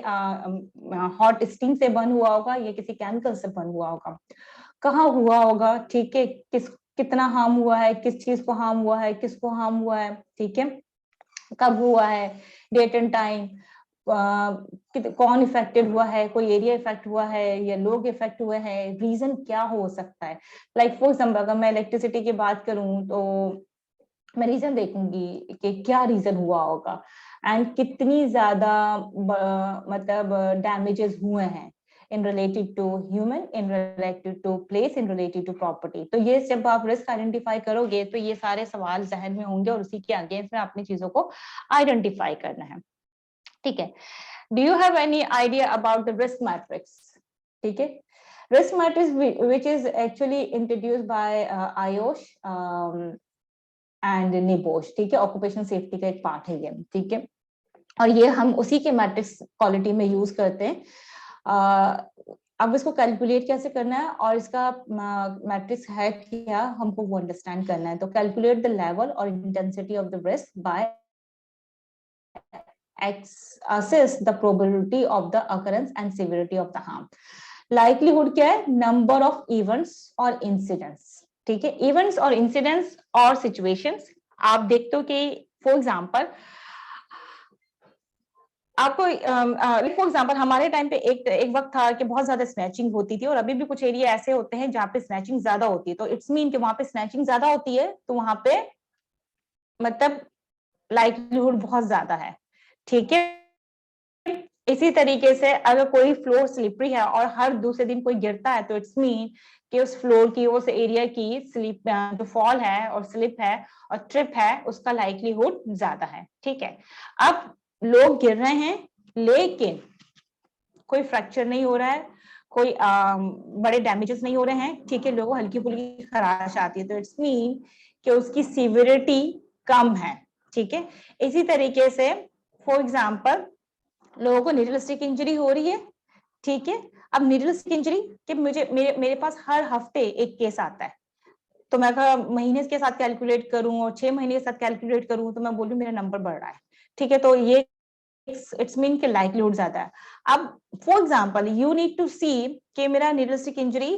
हॉट स्टीम से बर्न हुआ होगा, या किसी केमिकल से बर्न हुआ होगा, कहाँ हुआ होगा, ठीक है, कितना हार्म हुआ है, किस चीज को हार्म हुआ है, किसको हार्म हुआ है, ठीक है, कब हुआ है, डेट एंड टाइम, कौन इफेक्टेड हुआ है, कोई एरिया इफेक्ट हुआ है या लोग इफेक्ट हुए हैं, रीजन क्या हो सकता है। लाइक फॉर एग्जाम्पल, अगर मैं इलेक्ट्रिसिटी की बात करूं तो मैं रीजन देखूंगी कि क्या रीजन हुआ होगा, एंड कितनी ज्यादा मतलब डैमेजेस हुए हैं in related to human, in related to place, in related to property। तो ये जब आप रिस्क आइडेंटिफाई करोगे तो ये सारे सवाल जहन में होंगे, और उसी के अगेंस्ट में अपनी चीजों को आइडेंटिफाई करना है, ठीक है। Do you have any idea about the risk matrix, ठीक है। Risk matrix, which is actually introduced by IOSH and NEBOSH, ठीक है, ऑक्यूपेशनल सेफ्टी का एक पार्ट है ये, ठीक है, और ये हम उसी के मैट्रिक्स क्वालिटी में यूज करते हैं। अब इसको कैलकुलेट कैसे करना है और इसका मैट्रिक्स है क्या, हमको वो अंडरस्टैंड करना है। तो कैलकुलेट द लेवल और intensity of the risk by assess the probability of the occurrence and severity of the harm। Likelihood क्या है, नंबर ऑफ इवेंट्स और इंसिडेंट्स, ठीक है, इवेंट्स और इंसिडेंट्स और सिचुएशंस। आप देखते हो कि फॉर एग्जांपल आपको फॉर एग्जांपल हमारे टाइम पे एक वक्त था कि बहुत ज्यादा स्नैचिंग होती थी, और अभी भी कुछ एरिया ऐसे होते हैं जहाँ पे स्नैचिंग ज्यादा होती है। तो इट्स मीन कि वहां पे स्नैचिंग ज्यादा होती है, तो वहां पे मतलब लाइक्लीहुड बहुत ज्यादा है, ठीक है। इसी तरीके से अगर कोई फ्लोर स्लिपरी है और हर दूसरे दिन कोई गिरता है, तो इट्स मीन कि उस फ्लोर की, उस एरिया की स्लिप जो फॉल है और स्लिप है और ट्रिप है, उसका लाइक्लीहुड ज्यादा है, ठीक है। अब लोग गिर रहे हैं लेकिन कोई फ्रैक्चर नहीं हो रहा है, कोई बड़े डैमेजेस नहीं हो रहे हैं, ठीक है, लोगों को हल्की फुल्की खराश आती है, तो इट्स मीन कि उसकी सीवियरिटी कम है, ठीक है। इसी तरीके से फॉर एग्जांपल लोगों को नीडल स्टिक इंजरी हो रही है, ठीक है। अब नीडल स्टिक इंजरी कि मेरे पास हर हफ्ते एक केस आता है, तो मैं महीने के साथ कैलकुलेट करूं और 6 महीने के साथ कैलकुलेट करूं, तो मैं बोलूं मेरा नंबर बढ़ रहा है, ठीक है। तो ये इट्स मीन के लाइक्लीहुड ज्यादा है। अब for example you need to see कि मेरा नीडल स्टिक इंजरी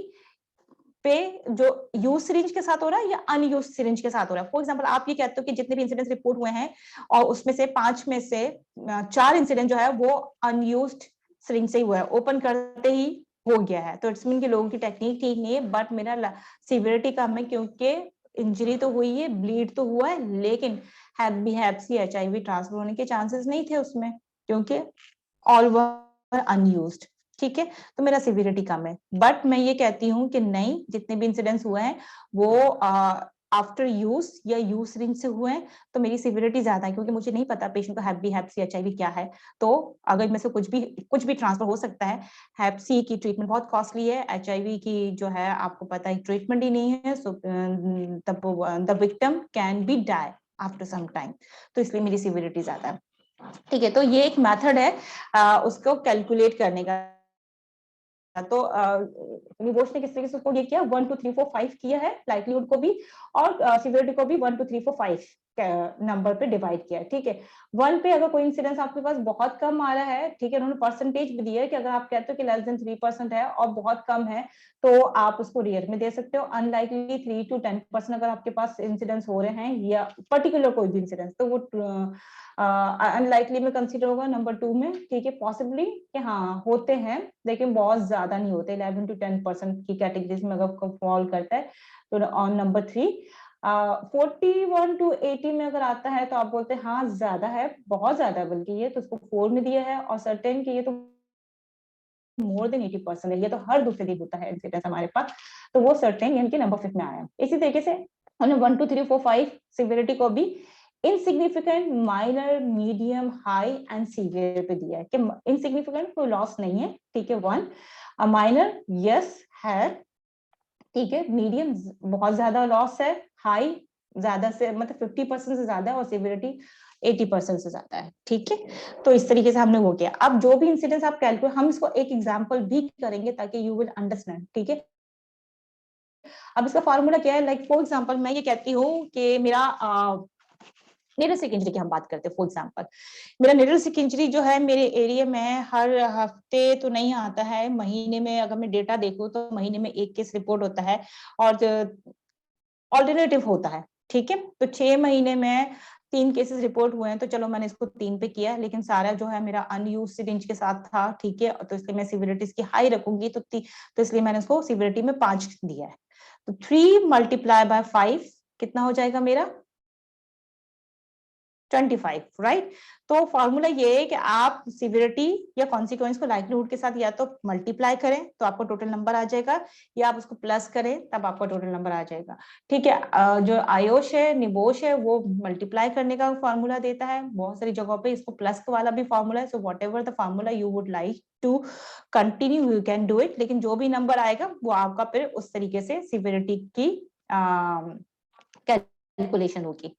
पे जो यूज सिरिंज के साथ हो रहा है या अनयूज सिरिंज के साथ हो रहा है। फॉर एग्जांपल आप ये कहते हो कि जितने भी इंसिडेंट्स रिपोर्ट हुए हैं और उसमें से 5 में से 4 इंसिडेंट जो है वो अनयूज्ड सिरिंज से ही हुआ है, ओपन करते ही हो गया है, तो इट्स मीन कि लोगों की टेक्निक ठीक नहीं है, बट मेरा सीवियरिटी कम है, क्योंकि इंजरी तो हुई है, ब्लीड तो हुआ है, लेकिन हैप सी HIV ट्रांसफर होने के चांसेस नहीं थे उसमें, क्योंकि ऑल वर अनयूज्ड, ठीक है। तो मेरा सिवियरिटी कम है, बट मैं ये कहती हूँ कि नहीं, जितने भी इंसिडेंट्स हुए हैं वो आफ्टर यूज या यूज सिरिंज से हुए हैं, तो मेरी सिवियरिटी ज्यादा है, क्योंकि मुझे नहीं पता पेशेंट को हैप सी HIV क्या है। तो अगर में से कुछ भी ट्रांसफर हो सकता है। हैप सी की ट्रीटमेंट बहुत कॉस्टली है, HIV की जो है आपको पता है ट्रीटमेंट ही नहीं है, so the victim can be die after some time, तो इसलिए मेरी सिवियरिटी ज्यादा है, ठीक है। तो ये एक मेथड है उसको कैलकुलेट करने का। तो निबोश ने किस तरीके से उसको ये किया, 1 2 3 4 5 किया है लाइक्लीहुड को भी, और सिवियरिटी को भी 1 2 3 4 5 नंबर पे डिवाइड किया है, ठीक है। 1 पे अगर कोई इंसिडेंस आपके पास बहुत कम आ रहा है, ठीक है, उन्होंने परसेंटेज भी दिया है कि अगर आप कहते हो कि लेस देन 3% है और बहुत कम है, तो आप उसको रेयर में दे सकते हो। अनलाइकली 3 to 10% अगर आपके पास इंसिडेंस हो रहे हैं या पर्टिकुलर कोई भी इंसिडेंस, तो वो अनलाइकली में कंसीडर होगा नंबर 2 में, ठीक है। पॉसिबली कि हाँ होते हैं, लेकिन बहुत ज्यादा नहीं होते, 11 to 10% की कैटेगरीज में अगर फॉल करता है, तो ऑन नंबर 3। 41 to 80 में अगर आता है तो आप बोलते हैं हाँ ज्यादा है, बहुत ज्यादा है, बल्कि ये तो उसको 4 में दिया है, और सर्टेन कि ये तो मोर देन 80% है, ये तो हर दूसरे दिन होता है इंसिडेंस हमारे पास, तो वो सर्टेन यानी कि नंबर 5 में आया। इसी तरीके से हमने 1 2 3 4 5 सिवियरिटी को भी insignificant, minor, medium, high and severe पे दिया है कि इनसिग्निफिकेंट कोई लॉस नहीं है, ठीक है, 1। माइनर यस है, ठीक है, मीडियम बहुत ज्यादा लॉस है, हाई ज्यादा से मतलब 50% से ज्यादा है, और सिवियरिटी 80% से ज्यादा है, ठीक है। तो इस तरीके से हमने वो किया। अब जो भी इंसिडेंस आप कैलकुलेट, हम इसको एक एग्जांपल भी करेंगे ताकि यू विल अंडरस्टैंड, ठीक है। अब इसका फार्मूला क्या है, लाइक फॉर एग्जांपल मैं ये कहती हूँ कि मेरा नीडल स्टिक इंजरी की हम बात करते हैं। फॉर एग्जांपल मेरा नीडल स्टिक इंजरी जो है मेरे एरिया में हर हफ्ते तो नहीं आता है, महीने में अगर मैं डेटा देखूं तो महीने में एक केस रिपोर्ट होता है, और ऑल्टरनेटिव होता है, ठीक है। तो 6 महीने में 3 केसेस रिपोर्ट हुए हैं, तो चलो मैंने इसको 3 पे किया, लेकिन सारा जो है मेरा अनयूज सिरिंज के साथ था, ठीक है, तो इसलिए मैं सिवियरिटी इसकी हाई रखूंगी, तो इसलिए मैंने उसको सिवियरिटी में 5 दिया है। तो 3 × 5 कितना हो जाएगा मेरा 25, राइट। तो फॉर्मूला ये है कि आप सिवियरिटी या कॉन्सिक्वेंस को लाइक्लीहुड के साथ या तो मल्टीप्लाई करें तो आपको टोटल नंबर आ जाएगा, या आप उसको प्लस करें तब आपका टोटल नंबर आ जाएगा। ठीक है, जो आयोश है, निबोश है, वो मल्टीप्लाई करने का फॉर्मूला देता है, बहुत सारी जगहों पे इसको प्लस वाला भी फॉर्मूला है। So whatever the formula you would like to continue you can do it, लेकिन जो भी नंबर आएगा वो आपका फिर उस तरीके से सिवियरिटी की कैलकुलेशन होगी।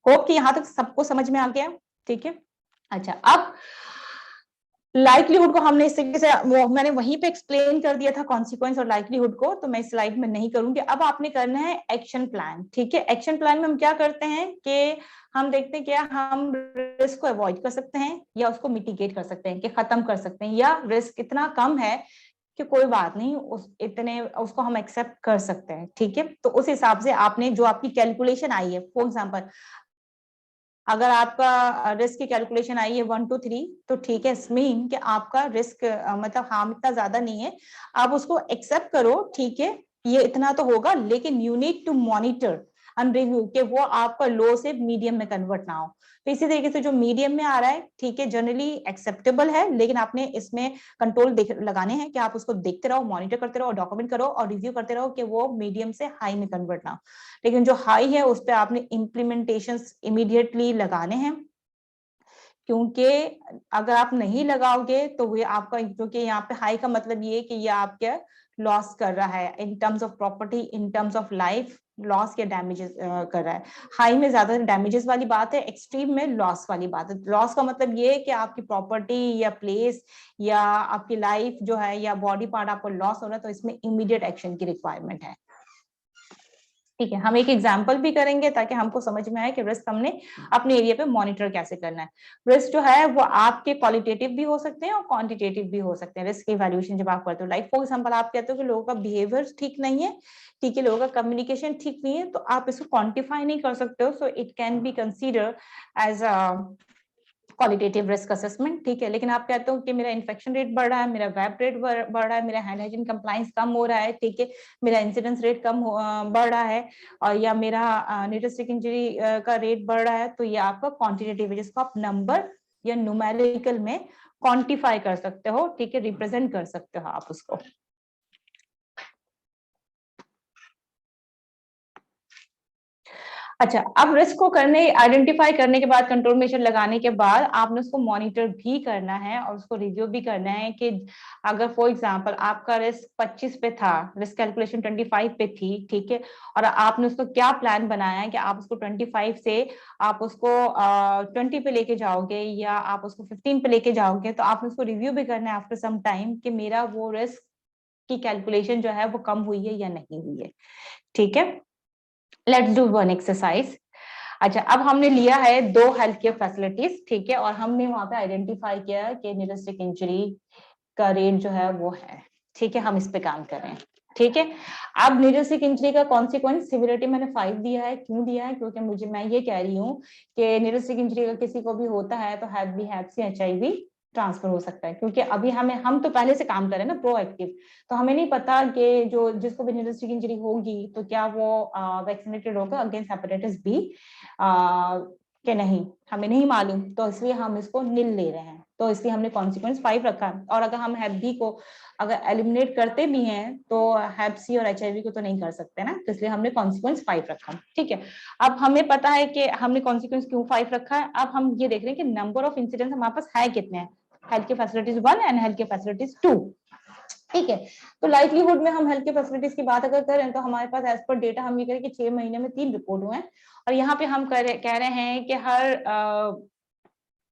होप कि यहां तक सबको समझ में आ गया। ठीक है, अच्छा, अब लाइक्लीहुड को हमने इस तरीके से मैंने वहीं पे एक्सप्लेन कर दिया था कॉन्सिक्वेंस और लाइक्लीहुड को, तो मैं इस स्लाइड में नहीं करूंगी। अब आपने करना है एक्शन प्लान। ठीक है, एक्शन प्लान में हम क्या करते हैं कि हम देखते हैं क्या हम रिस्क को अवॉइड कर सकते हैं या उसको मिटिगेट कर सकते हैं, कि खत्म कर सकते हैं, या रिस्क इतना कम है कि कोई बात नहीं, उसको हम एक्सेप्ट कर सकते हैं। ठीक है, तो उस हिसाब से आपने जो आपकी कैलकुलेशन आई है, फॉर एग्जाम्पल अगर आपका रिस्क की कैलकुलेशन आई है 1 to 3, तो ठीक है, मीन कि आपका रिस्क मतलब हार्म इतना ज्यादा नहीं है, आप उसको एक्सेप्ट करो। ठीक है, ये इतना तो होगा, लेकिन you need to monitor and review कि वो आपका लो से मीडियम में कन्वर्ट ना हो। तो इसी तरीके से जो मीडियम में आ रहा है, ठीक है, जनरली एक्सेप्टेबल है, लेकिन आपने इसमें कंट्रोल लगाने हैं कि आप उसको देखते रहो, मॉनिटर करते रहो, डॉक्यूमेंट करो और रिव्यू करते रहो कि वो मीडियम से हाई में कन्वर्ट ना हो। लेकिन जो हाई है उस पर आपने इम्प्लीमेंटेशन इमीडिएटली लगाने हैं, क्योंकि अगर आप नहीं लगाओगे तो वो आपका, क्योंकि यहाँ पे हाई का मतलब ये है कि ये आपके लॉस कर रहा है in terms of property, in terms of life, loss या डैमेजेस कर रहा है। हाई में ज्यादा डैमेजेस वाली बात है, एक्सट्रीम में लॉस वाली बात है। लॉस का मतलब ये है कि आपकी प्रॉपर्टी या प्लेस या आपकी लाइफ जो है या बॉडी पार्ट आपको लॉस हो रहा है, तो इसमें इमीडिएट एक्शन की रिक्वायरमेंट है। ठीक है, हम एक एग्जांपल भी करेंगे ताकि हमको समझ में आए कि रिस्क हमने अपने एरिया पे मॉनिटर कैसे करना है। रिस्क जो है वो आपके क्वालिटेटिव भी हो सकते हैं और क्वांटिटेटिव भी हो सकते हैं। रिस्क की वैल्यूएशन जब आप करते हो, लाइक फॉर एग्जांपल आप कहते हो कि लोगों का बिहेवियर ठीक नहीं है, ठीक है, लोगों का कम्युनिकेशन ठीक नहीं है, तो आप इसको क्वांटिफाई नहीं कर सकते हो। So it can be consider as qualitative risk assessment. ठीक है, लेकिन आप कहते हो कि मेरा इन्फेक्शन रेट बढ़ रहा है, मेरा वेब रेट बढ़ रहा है, मेरा हैंड हाइजीन कंप्लाइंस कम हो रहा है, ठीक है, मेरा इंसिडेंस रेट बढ़ रहा है, और या मेरा न्यूरोस्टिक इंजरी का रेट बढ़ रहा है, तो ये आपका क्वांटिटेटिव है, जिसको आप नंबर या न्यूमेरिकल में क्वांटिफाई कर सकते हो। ठीक है, रिप्रेजेंट कर सकते हो आप उसको। अच्छा, अब रिस्क को आइडेंटिफाई करने के बाद, कंट्रोल मेजर लगाने के बाद आपने उसको मॉनिटर भी करना है और उसको रिव्यू भी करना है कि अगर फॉर एग्जांपल आपका रिस्क 25 पे था, रिस्क कैलकुलेशन 25 पे थी, ठीक है, और आपने उसको क्या प्लान बनाया है कि आप उसको 25 से आप उसको 20 पे लेके जाओगे या आप उसको 15 पे लेके जाओगे, तो आपने उसको रिव्यू भी करना है आफ्टर सम टाइम कि मेरा वो रिस्क की कैलकुलेशन जो है वो कम हुई है या नहीं हुई है। ठीक है, लेट्स डू वन एक्सरसाइज। अच्छा, अब हमने लिया है 2 हेल्थ केयर फैसिलिटीज, ठीक है, और हमने वहां पे आइडेंटिफाई किया कि न्यूरोस्टिक इंजरी का रेट जो है वो है। ठीक है, हम इस पे काम कर रहे हैं। ठीक है, अब न्यूरोस्टिक इंजरी का कॉन्सिक्वेंस सिवियरिटी मैंने 5 दिया है। क्यों दिया है? क्योंकि मैं ये कह रही हूँ कि न्यूरोस्टिक इंजरी अगर किसी को भी होता है तो hep B hep C HIV transfer हो सकता है, क्योंकि अभी हम तो पहले से काम कर रहे हैं ना, प्रोएक्टिव। तो हमें नहीं पता कि जो जिसको भी न्यूरोस्टिक इंजरी होगी तो क्या वो वैक्सीनेटेड होगा अगेंस्ट हेपेटाइटिस बी कि नहीं, हमें नहीं मालूम, तो इसलिए हम इसको निल ले रहे हैं। तो इसलिए हमने कॉन्सिक्वेंस 5 रखा। और अगर हम हैप बी को अगर एलिमिनेट करते भी हैं तो हैप सी और HIV को तो नहीं कर सकते ना, तो इसलिए हमने कॉन्सिक्वेंस 5 रखा। ठीक है, अब हमें पता है कि हमने कॉन्सिक्वेंस क्यों 5 रखा है। अब हम ये देख रहे हैं कि नंबर ऑफ इंसिडेंट्स हमारे पास है कितने हैं, health care facilities 1 and health care facilities 2। ठीक है, तो लाइवलीहुड में हम हेल्थ केयर फैसिलिटीज की बात अगर करें तो हमारे पास एज पर डेटा हम ये करें कि 6 महीने में 3 रिपोर्ट हुए हैं, और यहाँ पे हम कह रहे हैं कि हर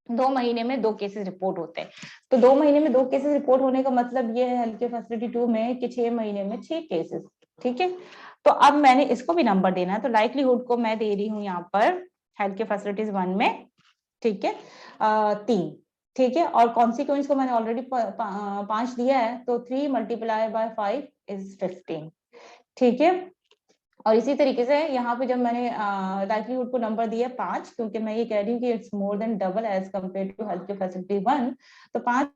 2 महीने में 2 केसेस रिपोर्ट होते हैं। तो 2 महीने में 2 केसेस रिपोर्ट होने का मतलब ये है हेल्थ केयर फैसिलिटी 2 में कि 6 महीने में 6 केसेस। ठीक है, तो अब मैंने इसको भी नंबर देना है, तो लाइवलीहुड को मैं दे रही हूँ यहाँ पर हेल्थ केयर फैसिलिटीज 1 में, ठीक है, 3। ठीक है, और कॉन्सिक्वेंस को मैंने ऑलरेडी 5 दिया है, तो 3 × 5 इज 15। ठीक है, और इसी तरीके से यहाँ पे जब मैंने लाइवलीहुड को नंबर दिया 5, क्योंकि मैं ये कह रही हूँ कि it's more than double as compare to health care facility 1, तो 5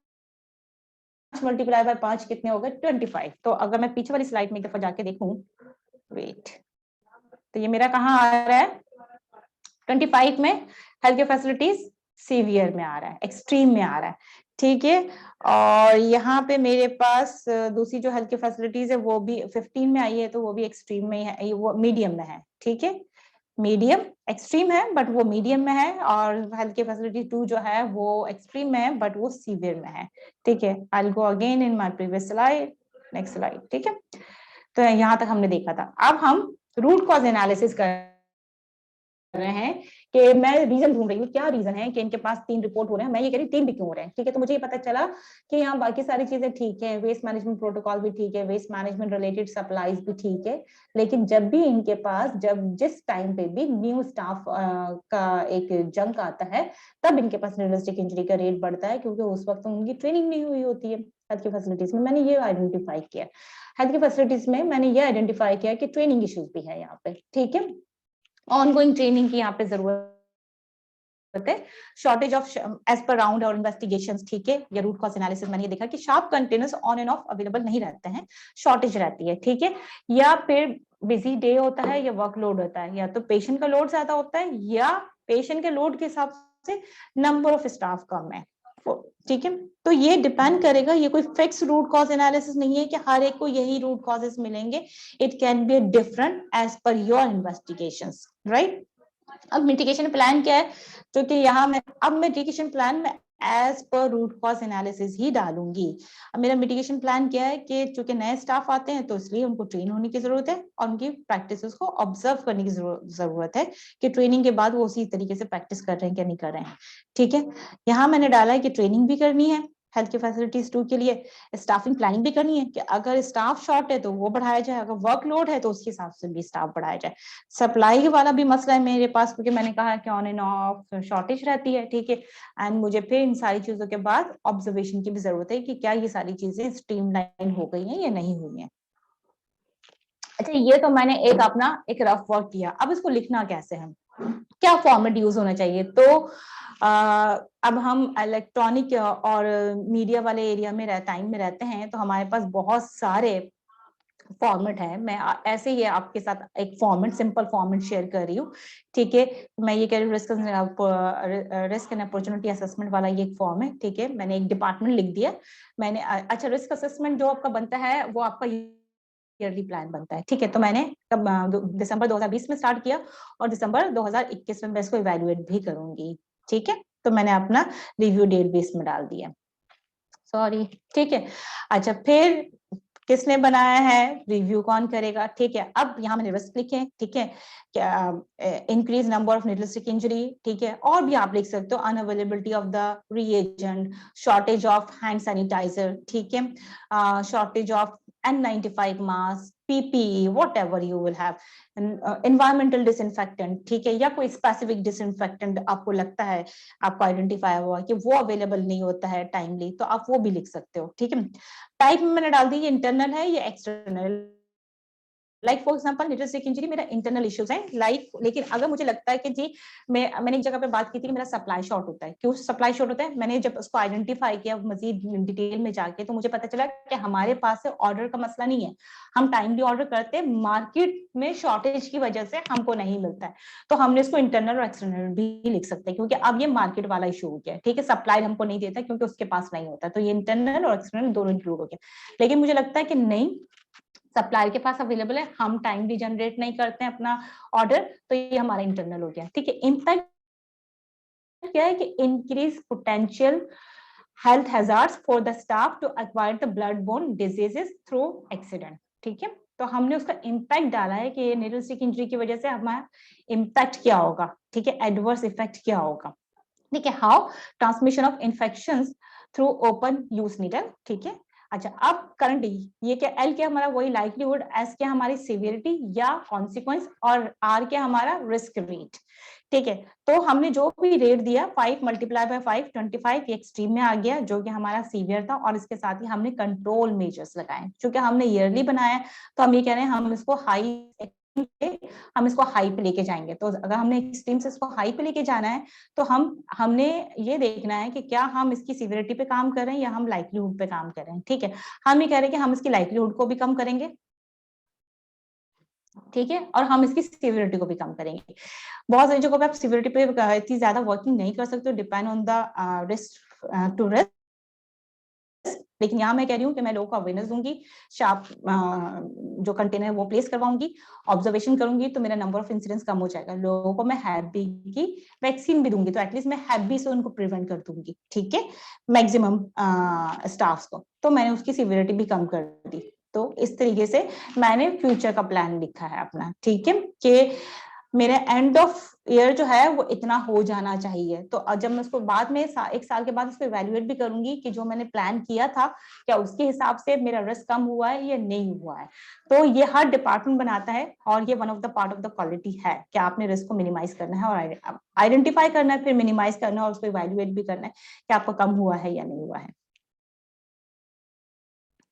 × 5 कितने हो गए? 25। तो अगर मैं पीछे वाली स्लाइड में एक दफा जाके देखूं, वेट, तो ये मेरा कहाँ आ रहा है 25 में हेल्थ केयर फैसिलिटीज सीवियर में आ रहा है, एक्सट्रीम में आ रहा है, ठीक है। और यहाँ पे मेरे पास दूसरी जो हेल्थ केयर फैसिलिटीज है वो भी 15 में आई है, तो वो भी एक्सट्रीम में है, वो मीडियम में है, ठीक है। मीडियम एक्सट्रीम है बट वो मीडियम में है, और हेल्थ केयर फैसिलिटी 2 जो है वो एक्सट्रीम में है बट वो सीवियर में है, ठीक है। I will go again in my previous slide, next slide, ठीक है। तो यहाँ तक हमने देखा था। अब हम रूट कॉज एनालिसिस कर रहे हैं कि मैं रीजन ढूंढ रही हूँ, क्या रीजन है कि इनके पास 3 रिपोर्ट हो रहे हैं, मैं ये कह रही 3 भी क्यों हो रहे हैं, ठीक है। तो मुझे ये पता चला कि यहाँ बाकी सारी चीजें ठीक है, वेस्ट मैनेजमेंट प्रोटोकॉल भी ठीक है, वेस्ट मैनेजमेंट रिलेटेड सप्लाईज भी ठीक है, लेकिन जब भी इनके पास जिस टाइम पे भी न्यू स्टाफ का एक जंक आता है, तब इनके पास न्यूरोलॉजिक इंजरी का रेट बढ़ता है, क्योंकि उस वक्त उनकी ट्रेनिंग नहीं हुई होती है हेल्थ केयर फैसिलिटीज में। मैंने ये आइडेंटिफाई किया, हेल्थ केयर फैसिलिटीज में मैंने ये आइडेंटिफाई किया कि ट्रेनिंग इश्यूज भी है यहाँ पे, ठीक है। ऑनगोइंग ट्रेनिंग की यहाँ पे जरूरत है, shortage of as per round और इन्वेस्टिगेशंस, ठीक है। या रूट कॉज एनालिसिस मैंने ये देखा कि sharp containers on end of available नहीं रहते हैं, शॉर्टेज रहती है, ठीक है। या फिर बिजी डे होता है या वर्कलोड होता है, या तो पेशेंट का लोड ज्यादा होता है या पेशेंट के लोड के हिसाब से नंबर ऑफ स्टाफ कम है, ठीक है। तो ये डिपेंड करेगा, ये कोई फिक्स रूट कॉज एनालिसिस नहीं है कि हर एक को यही रूट कॉजेस मिलेंगे, it can be different as per your investigations, right. अब मिटिगेशन प्लान क्या है, क्योंकि यहाँ मैं अब मिटिगेशन प्लान में as per root cause analysis ही डालूंगी। अब मेरा मिटिगेशन प्लान क्या है कि चूंकि नए स्टाफ आते हैं तो इसलिए उनको ट्रेन होने की जरूरत है और उनकी प्रैक्टिसेस को ऑब्जर्व करने की जरूरत है कि ट्रेनिंग के बाद वो उसी तरीके से प्रैक्टिस कर रहे हैं क्या नहीं कर रहे हैं, ठीक है। यहाँ मैंने डाला है कि ट्रेनिंग भी करनी है हेल्थ केयर फैसिलिटीज 2 के लिए, स्टाफिंग प्लानिंग भी करनी है कि अगर स्टाफ शॉर्ट है तो वो बढ़ाया जाए, अगर वर्कलोड है तो उसके हिसाब से भी स्टाफ बढ़ाया जाए। सप्लाई वाला भी मसला है मेरे पास, क्योंकि मैंने कहा कि ऑन एंड ऑफ शॉर्टेज रहती है, ठीक है। एंड मुझे फिर इन सारी चीजों के बाद ऑब्जर्वेशन की भी जरूरत है कि क्या ये सारी चीजें स्ट्रीमलाइन हो गई हैं या नहीं हुई हैं। अच्छा, ये तो मैंने एक अपना एक रफ वर्क किया, अब इसको लिखना कैसे है, क्या फॉर्मेट यूज होना चाहिए। तो अब हम इलेक्ट्रॉनिक और मीडिया वाले एरिया में टाइम में रहते हैं, तो हमारे पास बहुत सारे फॉर्मेट है। मैं ऐसे ही आपके साथ एक फॉर्मेट, सिंपल फॉर्मेट शेयर कर रही हूँ, ठीक है। मैं ये कह रही हूँ रिस्क एंड अपॉर्चुनिटी असेसमेंट वाला ये एक फॉर्म है, ठीक है। मैंने एक डिपार्टमेंट लिख दिया मैंने। अच्छा, रिस्क असेसमेंट जो आपका बनता है वो आपका ईयरली प्लान बनता है, ठीक है। तो मैंने दिसंबर 2020 में स्टार्ट किया और दिसंबर 2021 में मैं इसको इवेल्युएट भी करूंगी, ठीक है। तो मैंने अपना रिव्यू डेट भी इसमें डाल दिया, सॉरी, ठीक है। अच्छा, फिर किसने बनाया है, रिव्यू कौन करेगा, ठीक है। अब यहाँ मैंने रिस्क लिखे, ठीक है, क्या increase number of needlestick injury, ठीक है। और भी आप लिख सकते हो unavailability of the reagent, shortage of hand sanitiser, ठीक है, शॉर्टेज ऑफ N95 मास्क, PPE, whatever you will have, environmental disinfectant, ठीक है, या कोई स्पेसिफिक डिसइंफेक्टेंट आपको लगता है, आपको आइडेंटिफाई हुआ कि वो अवेलेबल नहीं होता है टाइमली, तो आप वो भी लिख सकते हो, ठीक है। टाइप में मैंने डाल दी इंटरनल है या external, like for example needlestick injury मेरा इंटरनल इश्यूज है लाइक, लेकिन अगर मुझे लगता है कि जी मैंने एक जगह पे बात की थी कि मेरा सप्लाई शॉर्ट होता है, क्यों सप्लाई शॉर्ट होता है, मैंने जब उसको आइडेंटिफाई किया मजीद डिटेल में जाके, तो मुझे पता चला कि हमारे पास से ऑर्डर का मसला नहीं है, हम टाइमली ऑर्डर करते हैं, मार्केट में शॉर्टेज की वजह से हमको नहीं मिलता है, तो हमने इसको इंटरनल और एक्सटर्नल भी लिख सकते हैं, क्योंकि अब ये मार्केट वाला इशू हो गया, ठीक है। सप्लाई हमको नहीं देता क्योंकि उसके पास नहीं होता, तो ये इंटरनल और एक्सटर्नल दोनों इंक्लूड हो गया। लेकिन मुझे लगता है कि नहीं, सप्लायर के पास अवेलेबल है, हम टाइम भी जनरेट नहीं करते हैं अपना ऑर्डर, तो ये हमारा इंटरनल हो गया, ठीक है। इम्पैक्ट क्या है कि increase potential health hazards for the staff to acquire the blood borne diseases through accident, ठीक है। तो हमने उसका इम्पैक्ट डाला है कि निडलिस्टिक इंजरी की वजह से हमारा इम्पैक्ट क्या होगा, ठीक है, एडवर्स इफेक्ट क्या होगा, ठीक है। How transmission of infections through open use needle, ठीक है। अच्छा, अब करंट ये क्या, एल क्या हमारा वही लाइवलीहुड, एस क्या हमारी सिवियरिटी या कॉन्सिक्वेंस, और आर क्या हमारा रिस्क रेट, ठीक है। तो हमने जो भी रेट दिया 5 मल्टीप्लाई बाय 5 25 ये एक्सट्रीम में आ गया, जो कि हमारा सीवियर था, और इसके साथ ही हमने कंट्रोल मेजर्स लगाए, क्योंकि हमने ईयरली बनाया तो हम ये कह रहे हैं हम इसको हाई पे लेके जाएंगे। तो अगर हमने एक्सट्रीम से इसको हाई पे लेके जाना है तो हमने ये देखना है कि क्या हम इसकी सिवियरिटी पे काम कर रहे हैं या हम लाइक्लीहुड पे काम कर रहे हैं, ठीक है। हम ये कह रहे हैं कि हम इसकी लाइक्लीहुड को भी कम करेंगे, ठीक है, और हम इसकी सिवियरिटी को भी कम करेंगे। बहुत सारी जगहों पे आप सिवियरिटी पे इतनी ज्यादा वर्किंग नहीं कर सकते, depend on the risk to risk, लेकिन यहाँ मैं कह रही हूँ कि मैं लोगों को अवेयरनेस दूंगी, शार्प जो कंटेनर है वो प्लेस करवाऊंगी, ऑब्जर्वेशन करूंगी, तो मेरा नंबर ऑफ इंसिडेंट्स कम हो जाएगा। लोगों को मैं हैबी की वैक्सीन भी दूंगी, तो एटलीस्ट मैं हैबी से उनको प्रिवेंट कर दूंगी, ठीक है, मैक्सिमम स्टाफ को, तो मैंने उसकी सिवियरिटी भी कम कर दी। तो इस तरीके से मैंने फ्यूचर का प्लान लिखा है अपना, ठीक है, कि मेरे एंड ऑफ ईयर जो है वो इतना हो जाना चाहिए। तो जब मैं उसको बाद में एक साल के बाद उसको इवेल्युएट भी करूंगी कि जो मैंने प्लान किया था क्या उसके हिसाब से मेरा रिस्क कम हुआ है या नहीं हुआ है। तो ये हर डिपार्टमेंट बनाता है, और ये one of the part of the quality है कि आपने रिस्क को मिनिमाइज करना है और आइडेंटिफाई करना है, फिर मिनिमाइज करना है और उसको इवेल्युएट भी करना है कि आपका कम हुआ है या नहीं हुआ है।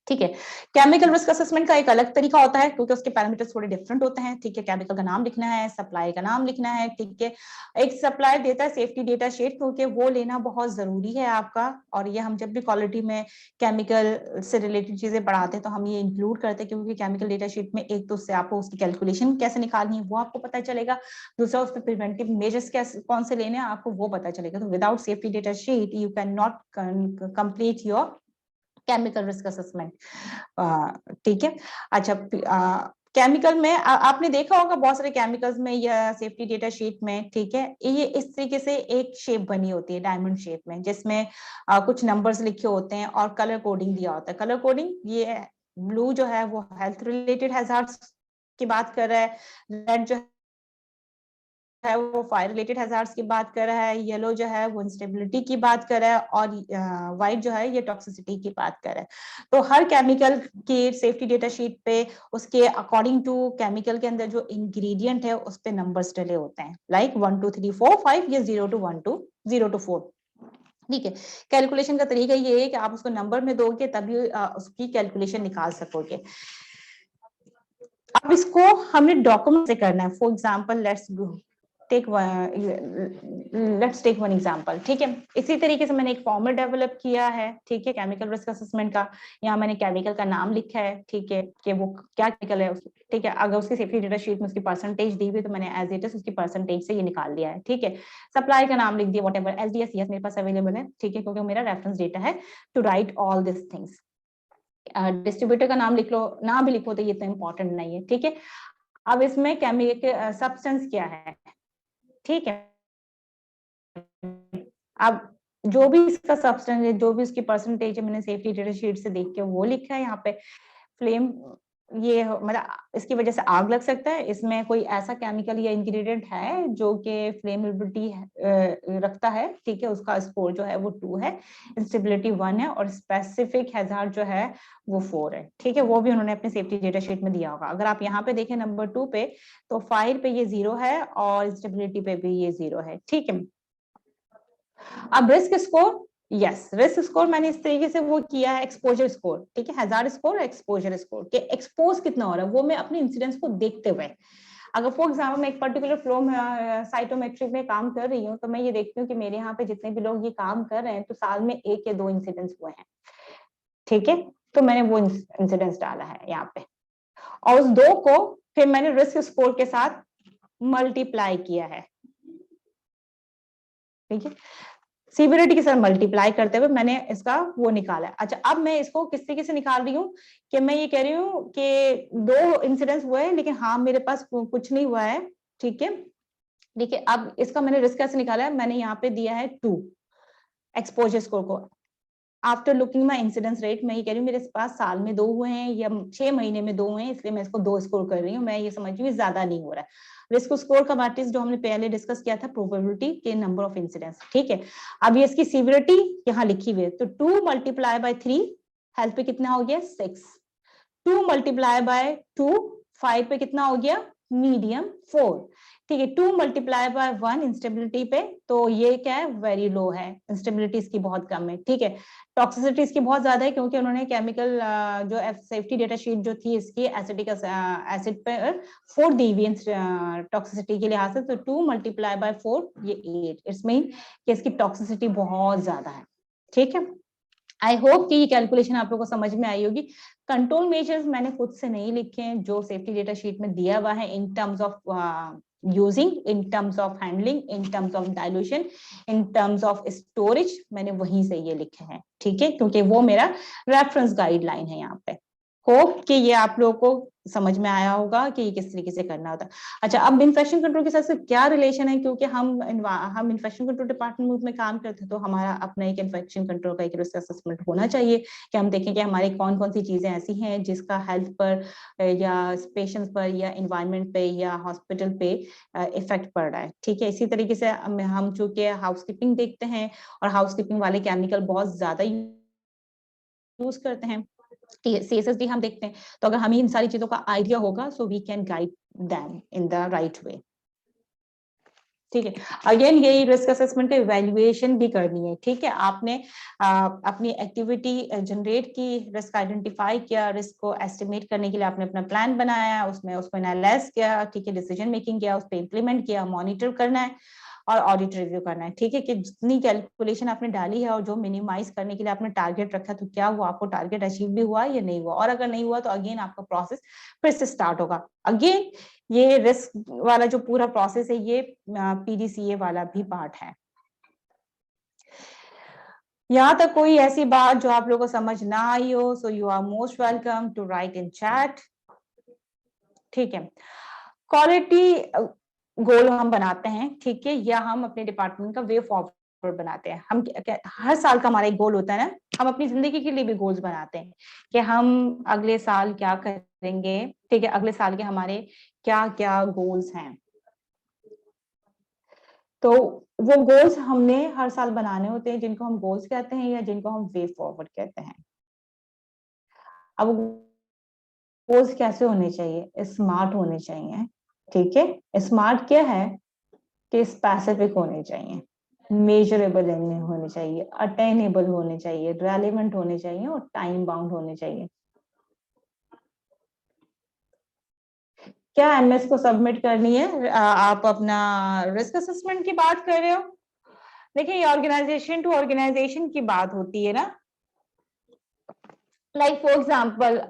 ठीक है, केमिकल रिस्क असेसमेंट का एक अलग तरीका होता है क्योंकि उसके पैरामीटर्स थोड़े डिफरेंट होते हैं। ठीक है, केमिकल का नाम लिखना है, सप्लाई का नाम लिखना है, ठीक है, एक सप्लायर देता है सेफ्टी डेटा शीट क्योंकि वो लेना बहुत जरूरी है आपका। और ये हम जब भी क्वालिटी में केमिकल से रिलेटेड चीजें पढ़ाते हैं तो हम ये इंक्लूड करते हैं, क्योंकि केमिकल डेटा शीट में एक तो उससे आपको उसकी कैलकुलेशन कैसे निकालनी है वो आपको पता चलेगा, दूसरा उस पर प्रिवेंटिव मेजर्स कैसे कौन से लेने हैं आपको वो पता चलेगा। तो without safety data sheet you can not complete your chemical risk assessment, ठीक है। अच्छा, केमिकल में आपने देखा होगा बहुत सारे केमिकल्स में या सेफ्टी डेटा शीट में, ठीक है, ये इस तरीके से एक शेप बनी होती है डायमंड शेप में, जिसमें कुछ नंबर्स लिखे होते हैं और कलर कोडिंग दिया होता है। कलर कोडिंग ये ब्लू जो है वो हेल्थ रिलेटेड हैजार्ड्स की बात कर रहा है, रेड जो है वो फायर रिलेटेड हैजार्ड्स की बात कर रहा है, येलो जो है वो इंस्टेबिलिटी की बात कर रहा है, और व्हाइट जो है ये टॉक्सिसिटी की बात कर रहा है। तो हर केमिकल की सेफ्टी डेटा शीट पे उसके अकॉर्डिंग टू केमिकल के अंदर जो इंग्रेडिएंट है उस पे नंबर्स डले होते हैं, लाइक 1 2 3 4 5 या 0 to 1 to 0 to 4। ठीक है, कैलकुलेशन का तरीका ये है कि आप उसको नंबर में दोगे तभी उसकी कैलकुलेशन निकाल सकोगे। अब इसको हमने डॉक्यूमेंट से करना है। For example let's take one example, ठीक है। इसी तरीके से मैंने एक फॉर्मूला डेवलप किया है, ठीक है, केमिकल रिस्क असेसमेंट का। यहाँ मैंने केमिकल का नाम लिखा है, ठीक है, कि वो क्या केमिकल है, ठीक है। अगर उसकी सेफ्टी डेटा शीट में उसकी परसेंटेज दी हुई तो मैंने एज इट इज उसकी परसेंटेज से ये निकाल लिया है, ठीक है। सप्लाई का नाम लिख दिया, वट एवर एसडीएस मेरे पास अवेलेबल है, ठीक है, क्योंकि मेरा रेफरेंस डेटा है to write all this things. Distributor का नाम लिख लो, ना भी लिखो तो ये तो इंपॉर्टेंट नहीं है, ठीक है। अब इसमें केमिकल सब्सटेंस क्या है, ठीक है। अब जो भी इसका सब्सटेंस है, जो भी इसकी परसेंटेज है, मैंने सेफ्टी डेटा शीट से देख के वो लिखा है यहाँ पे। फ्लेम, ये मतलब इसकी वजह से आग लग सकता है, इसमें कोई ऐसा केमिकल या इंग्रेडिएंट है जो कि फ्लेमेबिलिटी रखता है, ठीक है, उसका स्कोर जो है वो 2 है, इंस्टेबिलिटी 1 है, और स्पेसिफिक हैजार्ड जो है वो 4 है, ठीक है। वो भी उन्होंने अपने सेफ्टी डेटा शीट में दिया होगा। अगर आप यहाँ पे देखें नंबर 2 पे, तो फायर पे ये 0 है और इंस्टेबिलिटी पे भी ये 0 है, ठीक है। अब risk score, yes, risk score मैंने इस तरीके से वो किया है, एक्सपोजर स्कोर, ठीक है, हैजार्ड स्कोर, एक्सपोजर स्कोर, के एक्सपोज कितना हो रहा है वो मैं अपने इंसिडेंट्स को देखते हुए। अगर फॉर एग्जाम्पल मैं एक पर्टिकुलर फ्लो साइटोमेट्री में काम कर रही हूँ तो मैं ये देखती हूँ कि मेरे यहाँ पे जितने भी लोग ये काम कर रहे हैं तो साल में 1 या 2 इंसिडेंट्स हुए हैं, ठीक है। तो मैंने वो इंसिडेंट्स डाला है यहाँ पे, और उस 2 को फिर मैंने रिस्क स्कोर के साथ मल्टीप्लाई किया है, ठीक है, सीवियरिटी के साथ मल्टीप्लाई करते हुए मैंने इसका वो निकाला है। अच्छा, अब मैं इसको किस तरीके से निकाल रही हूँ कि मैं ये कह रही हूँ कि 2 इंसिडेंट्स हुए हैं लेकिन हाँ मेरे पास कुछ नहीं हुआ है, ठीक है। देखिए, अब इसका मैंने रिस्क कैसे निकाला है, मैंने यहाँ पे दिया है 2 एक्सपोजर स्कोर को। आफ्टर लुकिंग माई इंसिडेंस रेट, मैं ये कह रही हूँ मेरे पास साल में 2 हुए हैं या 6 महीने में 2 हुए हैं, इसलिए मैं इसको 2 स्कोर कर रही हूँ। मैं ये समझ रही हूँ ज्यादा नहीं हो रहा है। रिस्क स्कोर का मैट्रिक्स जो हमने पहले डिस्कस किया था, प्रोबेबिलिटी के नंबर ऑफ इंसिडेंट्स, ठीक है। अब ये इसकी सीवियरिटी यहाँ लिखी हुई है, तो 2 मल्टीप्लाई बाय 3 हेल्थ पे कितना हो गया 6, 2 मल्टीप्लाई बाय 2 5 पे कितना हो गया मीडियम 4, ठीक है। 2 मल्टीप्लाई बाय 1 इंस्टेबिलिटी पे, तो ये क्या है वेरी लो है, इंस्टेबिलिटी इसकी बहुत कम है, ठीक है। टॉक्सिसिटी इसकी बहुत ज्यादा है क्योंकि उन्होंने केमिकल जो सेफ्टी डेटा शीट जो थी इसकी एसिटिक एसिड पे 4 दी हुई टॉक्सिसिटी के लिहाज से, तो 2 मल्टीप्लाई बाय 4 ये 8, इट्स मीन कि इसकी टॉक्सिसिटी बहुत ज्यादा है, ठीक है। आई होप कि ये कैलकुलेशन आप लोगों को समझ में आई होगी। कंट्रोल मेजर्स मैंने खुद से नहीं लिखे हैं, जो सेफ्टी डेटा शीट में दिया हुआ है in terms of using, in terms of handling, in terms of dilution, in terms of storage, मैंने वहीं से ये लिखे हैं, ठीक है, क्योंकि वो मेरा रेफरेंस गाइडलाइन है यहाँ पे। होप कि ये आप लोगों को समझ में आया होगा कि ये किस तरीके से करना होता है। अच्छा, अब इन्फेक्शन कंट्रोल के साथ से क्या रिलेशन है, क्योंकि हम इन्फेक्शन कंट्रोल डिपार्टमेंट में काम करते हैं, तो हमारा अपना एक इन्फेक्शन कंट्रोल का एक रिस्क असेसमेंट होना चाहिए कि हम देखें कि हमारी कौन कौन सी चीजें ऐसी हैं जिसका हेल्थ पर या पेशेंट्स पर या इन्वायरमेंट पे या हॉस्पिटल पे इफेक्ट पड़ रहा है, ठीक है। इसी तरीके से हम चूंकि हाउसकीपिंग देखते हैं और हाउसकीपिंग वाले केमिकल बहुत ज्यादा यूज करते हैं, CSSD हम देखते हैं, तो अगर हमें इन सारी चीजों का आइडिया होगा, so we can guide them in the right way, ठीक है। अगेन यही रिस्क असेसमेंट का इवैल्यूएशन भी करनी है, ठीक है। आपने अपनी एक्टिविटी जनरेट की, रिस्क आइडेंटिफाई किया, रिस्क को एस्टिमेट करने के लिए आपने अपना प्लान बनाया, उसमें उसको एनालाइज किया, ठीक है, डिसीजन मेकिंग किया, उस पर इम्प्लीमेंट किया, मॉनिटर करना है और ऑडिट रिव्यू करना है, ठीक है, कि जितनी कैलकुलेशन आपने डाली है और जो मिनिमाइज करने के लिए आपने टारगेट रखा, तो क्या वो आपको टारगेट अचीव भी हुआ या नहीं हुआ, और अगर नहीं हुआ तो अगेन आपका प्रोसेस फिर से स्टार्ट होगा। अगेन ये रिस्क वाला जो पूरा प्रोसेस है, ये PDCA वाला भी पार्ट है। यहाँ तक कोई ऐसी बात जो आप लोगों को समझ ना आई हो, so you are most welcome to write in chat, ठीक है। क्वालिटी गोल हम बनाते हैं, ठीक है, या हम अपने डिपार्टमेंट का वे फॉरवर्ड बनाते हैं। हम हर साल का हमारा एक गोल होता है ना, हम अपनी जिंदगी के लिए भी गोल्स बनाते हैं कि हम अगले साल क्या करेंगे, ठीक है, अगले साल के हमारे क्या क्या गोल्स हैं। तो वो गोल्स हमने हर साल बनाने होते हैं, जिनको हम गोल्स कहते हैं या जिनको हम वे फॉरवर्ड कहते हैं। अब गोल्स कैसे होने चाहिए? स्मार्ट होने चाहिए, ठीक है। स्मार्ट क्या है कि स्पेसिफिक होने चाहिए, मेजरेबल होने चाहिए, अटेनेबल होने चाहिए, रेलेवेंट होने चाहिए और टाइम बाउंड होने चाहिए। क्या MS को सबमिट करनी है? आप अपना रिस्क असेसमेंट की बात कर रहे हो? देखिए, ये ऑर्गेनाइजेशन टू ऑर्गेनाइजेशन की बात होती है ना। Like for example,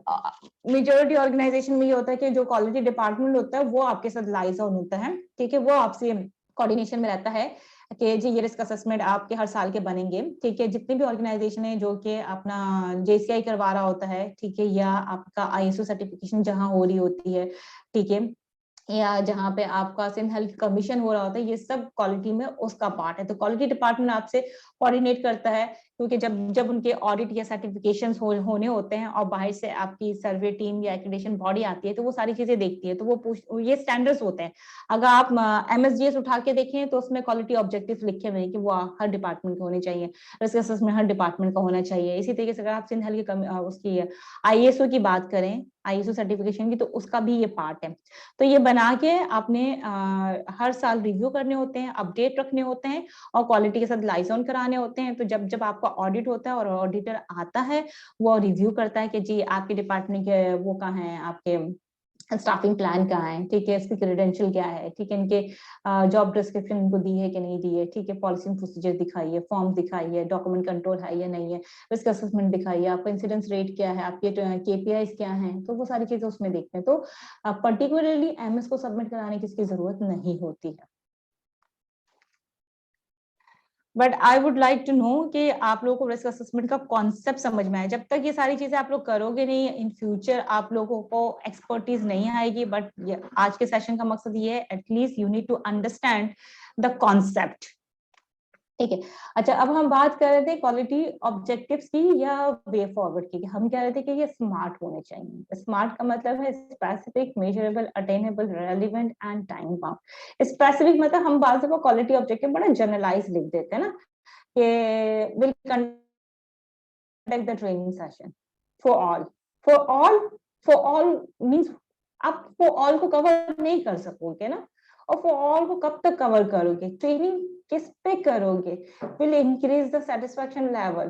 majority organisation में ये होता है कि जो क्वालिटी डिपार्टमेंट होता है वो आपके साथ लाइजन होता है, ठीक है, वो आपसे कोऑर्डिनेशन में रहता है कि जी ये रिस्क असेसमेंट आपके हर साल के बनेंगे, ठीक है। जितनी भी ऑर्गेनाइजेशन है जो कि अपना JCI करवा रहा होता है, ठीक है, या आपका ISO सर्टिफिकेशन जहां हो रही होती है, ठीक है, या जहाँ पे आपका सिंध हेल्थ कमीशन हो रहा होता है, ये सब क्वालिटी में उसका पार्ट है। तो क्वालिटी डिपार्टमेंट आपसे कोऑर्डिनेट करता है, क्योंकि जब जब उनके ऑडिट या सर्टिफिकेशंस होने होते हैं और बाहर से आपकी सर्वे टीम या एक्रेडिटेशन बॉडी आती है, तो वो सारी चीजें देखती है, तो वो ये स्टैंडर्ड्स होते हैं। अगर आप MSDS उठा के देखें तो उसमें क्वालिटी ऑब्जेक्टिव लिखे हुए हैं कि वो हर डिपार्टमेंट के होने चाहिए, रिस्क असेसमेंट हर डिपार्टमेंट का होना चाहिए। इसी तरीके से अगर आप सिंध हेल्थ की उसकी ISO की बात करें, ISO सर्टिफिकेशन की, तो उसका भी ये पार्ट है। तो ये बना के आपने हर साल रिव्यू करने होते हैं, अपडेट रखने होते हैं और क्वालिटी के साथ लाइजन कराने होते हैं। तो जब जब आपका ऑडिट होता है और ऑडिटर आता है, वो रिव्यू करता है कि जी आपके डिपार्टमेंट के वो कहाँ है, आपके स्टाफिंग प्लान कहाँ है, ठीक है, इसकी क्रेडेंशियल क्या है, ठीक है, इनके जॉब डिस्क्रिप्शन इनको दी है कि नहीं दी है, ठीक है, पॉलिसी प्रोसीजर दिखाइए, फॉर्म दिखाइए, डॉक्यूमेंट कंट्रोल है या नहीं है, रिस्क असेसमेंट दिखाइए, आपका इंसिडेंस रेट क्या है, आपके KPIs क्या हैं, तो वो सारी चीजें उसमें देखते हैं। तो पर्टिकुलरली MS को सबमिट कराने की इसकी जरूरत नहीं होती है। But I would like to know कि आप लोगों को रिस्क असेसमेंट का कॉन्सेप्ट समझ में आए। जब तक ये सारी चीजें आप लोग करोगे नहीं, इन फ्यूचर आप लोगों को एक्सपर्टीज नहीं आएगी। बट आज के सेशन का मकसद ये है, at least you need to understand the concept, ठीक है। अच्छा, अब हम बात कर रहे थे क्वालिटी ऑब्जेक्टिव्स की या वे फॉरवर्ड की। हम कह रहे थे कि ये स्मार्ट होने चाहिए। स्मार्ट का मतलब है specific, measurable, attainable, relevant and time bound. Specific मतलब हम बात को क्वालिटी ऑब्जेक्टिव बड़ा जनरलाइज लिख देते हैं ना, कि will conduct the training session for all. For all, for all means आप फॉर ऑल को कवर नहीं कर सकोगे ना। और फॉर ऑल को कब तक कवर करोगे? ट्रेनिंग किस पे करोगे? Will increase the satisfaction level.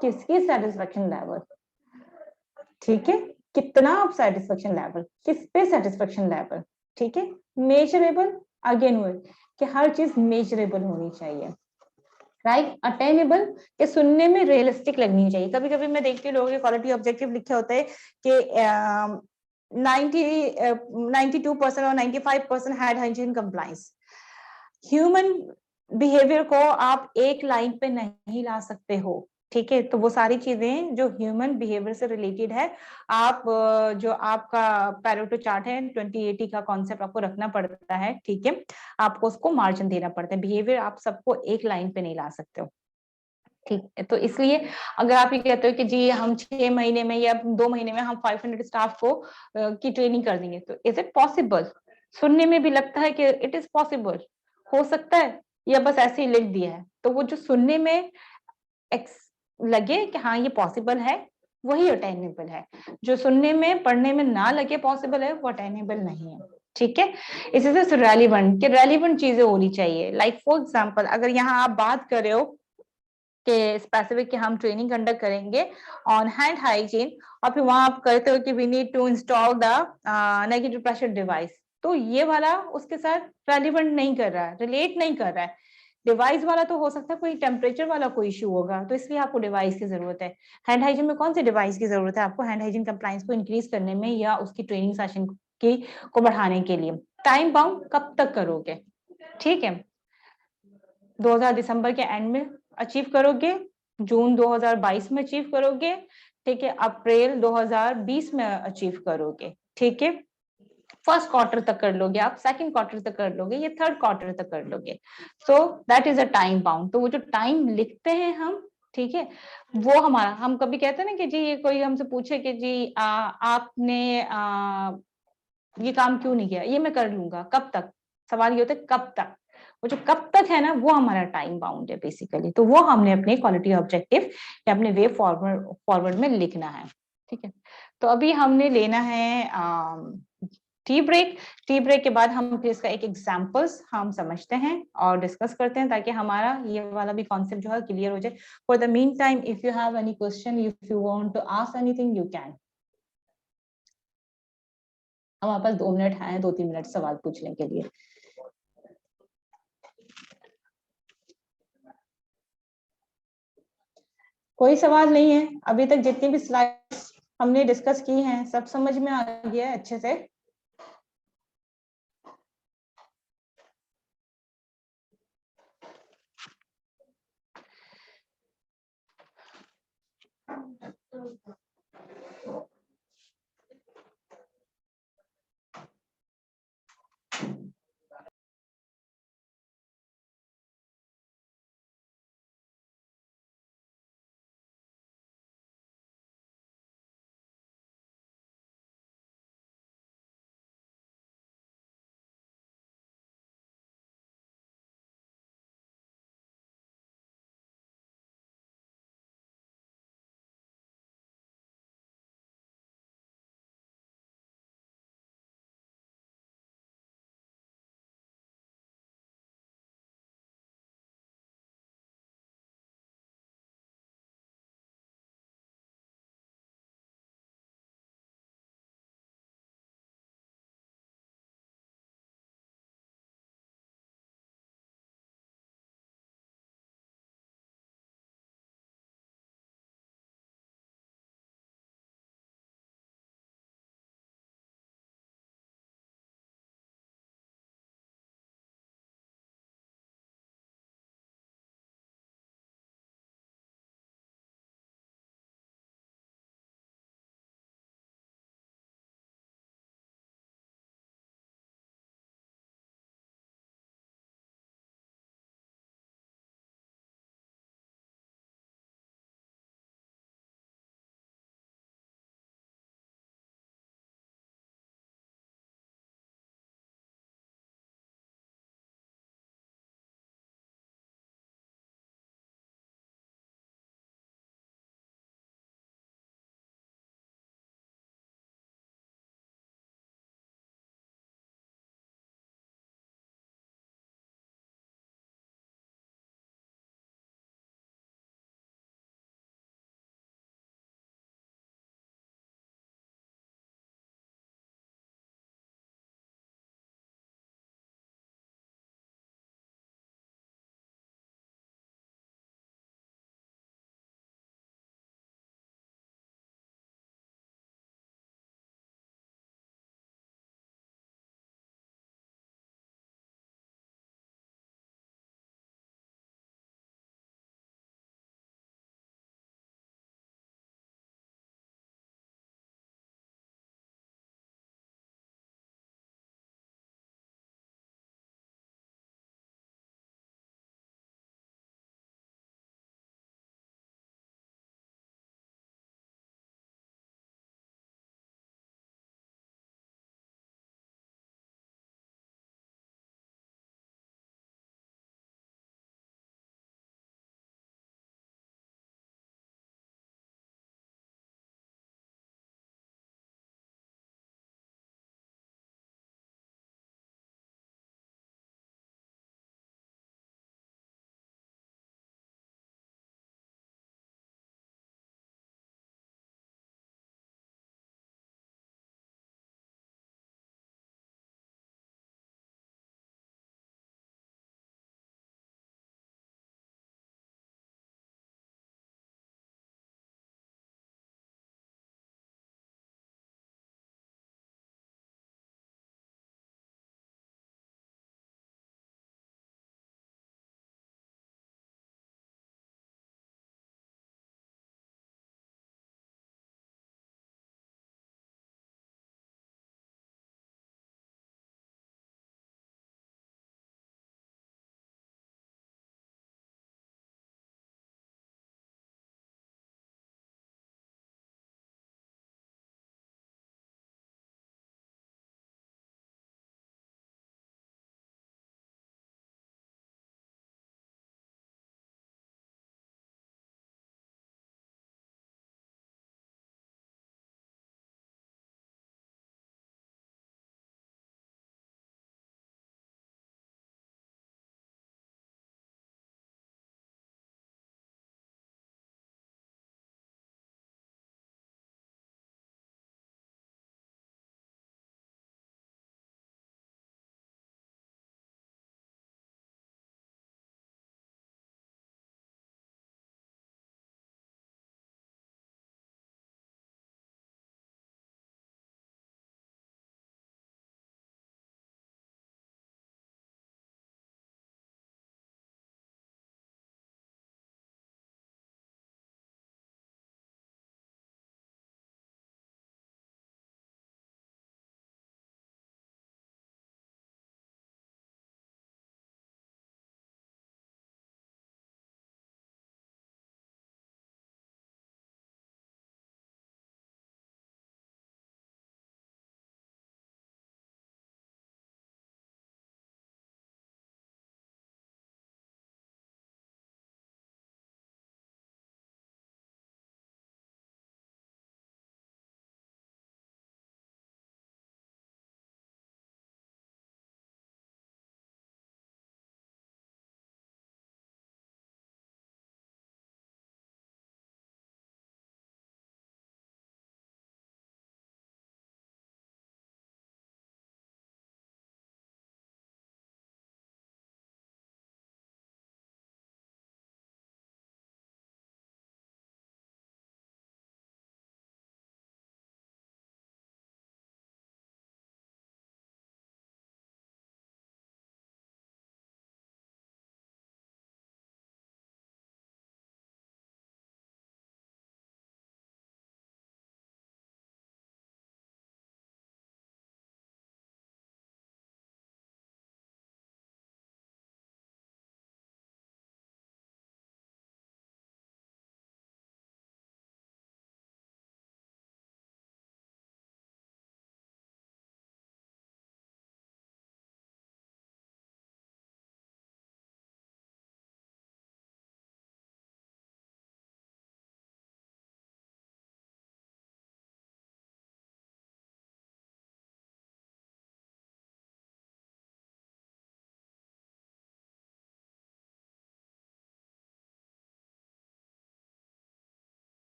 किसकी सेटिस्फेक्शन लेवल? ठीक है, कितना आप सेटिस्फेक्शन लेवल, किस पे सेटिस्फेक्शन लेवल, ठीक है। मेजरेबल, अगेन वो कि हर चीज मेजरेबल होनी चाहिए, राइट, अटेनेबल के सुनने में रियलिस्टिक लगनी चाहिए। कभी कभी मैं देखती हूँ लोगों के क्वालिटी ऑब्जेक्टिव लिखे होते हैं कि 92% और 95% hand hygiene compliance. Human behaviour को आप एक लाइन पे नहीं ला सकते हो, ठीक है। तो वो सारी चीजें जो ह्यूमन बिहेवियर से रिलेटेड है, आप जो आपका पैरेटो चार्ट है 2080 का कॉन्सेप्ट आपको रखना पड़ता है, ठीक है। आपको उसको मार्जिन देना पड़ता है। बिहेवियर आप सबको एक लाइन पे नहीं ला सकते हो, ठीक है। तो इसलिए अगर आप ये कहते हो कि जी हम 6 महीने में या 2 महीने में हम 500 स्टाफ को की ट्रेनिंग कर देंगे, तो इज इट पॉसिबल? सुनने में भी लगता है कि इट इज पॉसिबल, हो सकता है, या बस ऐसे ही लिख दिया है। तो वो जो सुनने में लगे कि हाँ ये पॉसिबल है, वही अटेनेबल है। जो सुनने में पढ़ने में ना लगे पॉसिबल है, वो अटेनेबल नहीं है, ठीक है। इसी से रेलिवेंट, कि रेलिवेंट चीजें होनी चाहिए। लाइक फॉर एग्जांपल, अगर यहाँ आप बात कर रहे हो कि स्पेसिफिक कि हम ट्रेनिंग कंडक्ट करेंगे ऑन हैंड हाइजीन, और फिर वहां आप कहते हो कि we need to install the negative pressure device, तो ये वाला उसके साथ रेलिवेंट नहीं कर रहा है, रिलेट नहीं कर रहा है। डिवाइस वाला तो हो सकता है कोई टेम्परेचर वाला कोई इशू होगा, तो इसलिए आपको डिवाइस की जरूरत है। हैंड हाइजीन में कौन सी डिवाइस की जरूरत है आपको? हैंड हाइजीन कंप्लायंस को इंक्रीज करने में या उसकी ट्रेनिंग सेशन की को बढ़ाने के लिए। टाइम बाउंड कब तक करोगे, ठीक है। 2000 दिसंबर के एंड में अचीव करोगे, जून 2022 में अचीव करोगे, ठीक है, अप्रैल 2020 में अचीव करोगे, ठीक है। फर्स्ट क्वार्टर तक कर लोगे आप, सेकंड क्वार्टर तक कर लोगे, ये थर्ड क्वार्टर तक कर लोगे। So that is a time bound. तो वो जो टाइम लिखते हैं हम, ठीक है, वो हमारा, हम कभी कहते हैं ना कि जी ये कोई हमसे पूछे कि जी आपने ये काम क्यों नहीं किया, ये मैं कर लूंगा, कब तक? सवाल ये होता है कब तक। वो जो कब तक है ना, वो हमारा टाइम बाउंड है बेसिकली। तो वो हमने अपने क्वालिटी ऑब्जेक्टिव या अपने वे फॉरवर्ड में लिखना है, ठीक है। तो अभी हमने लेना है टी ब्रेक। टी ब्रेक के बाद हम फिर इसका एक एग्जांपल्स हम समझते हैं और डिस्कस करते हैं, ताकि हमारा ये वाला भी कॉन्सेप्ट जो है क्लियर हो जाए। For the meantime, if you have any question, if you want to ask anything, you can. हमारे पास 2 मिनट हैं, 2-3 मिनट सवाल पूछने के लिए। कोई सवाल नहीं है? अभी तक जितनी भी स्लाइड्स हमने डिस्कस की हैं, सब समझ में आ गया है अच्छे से?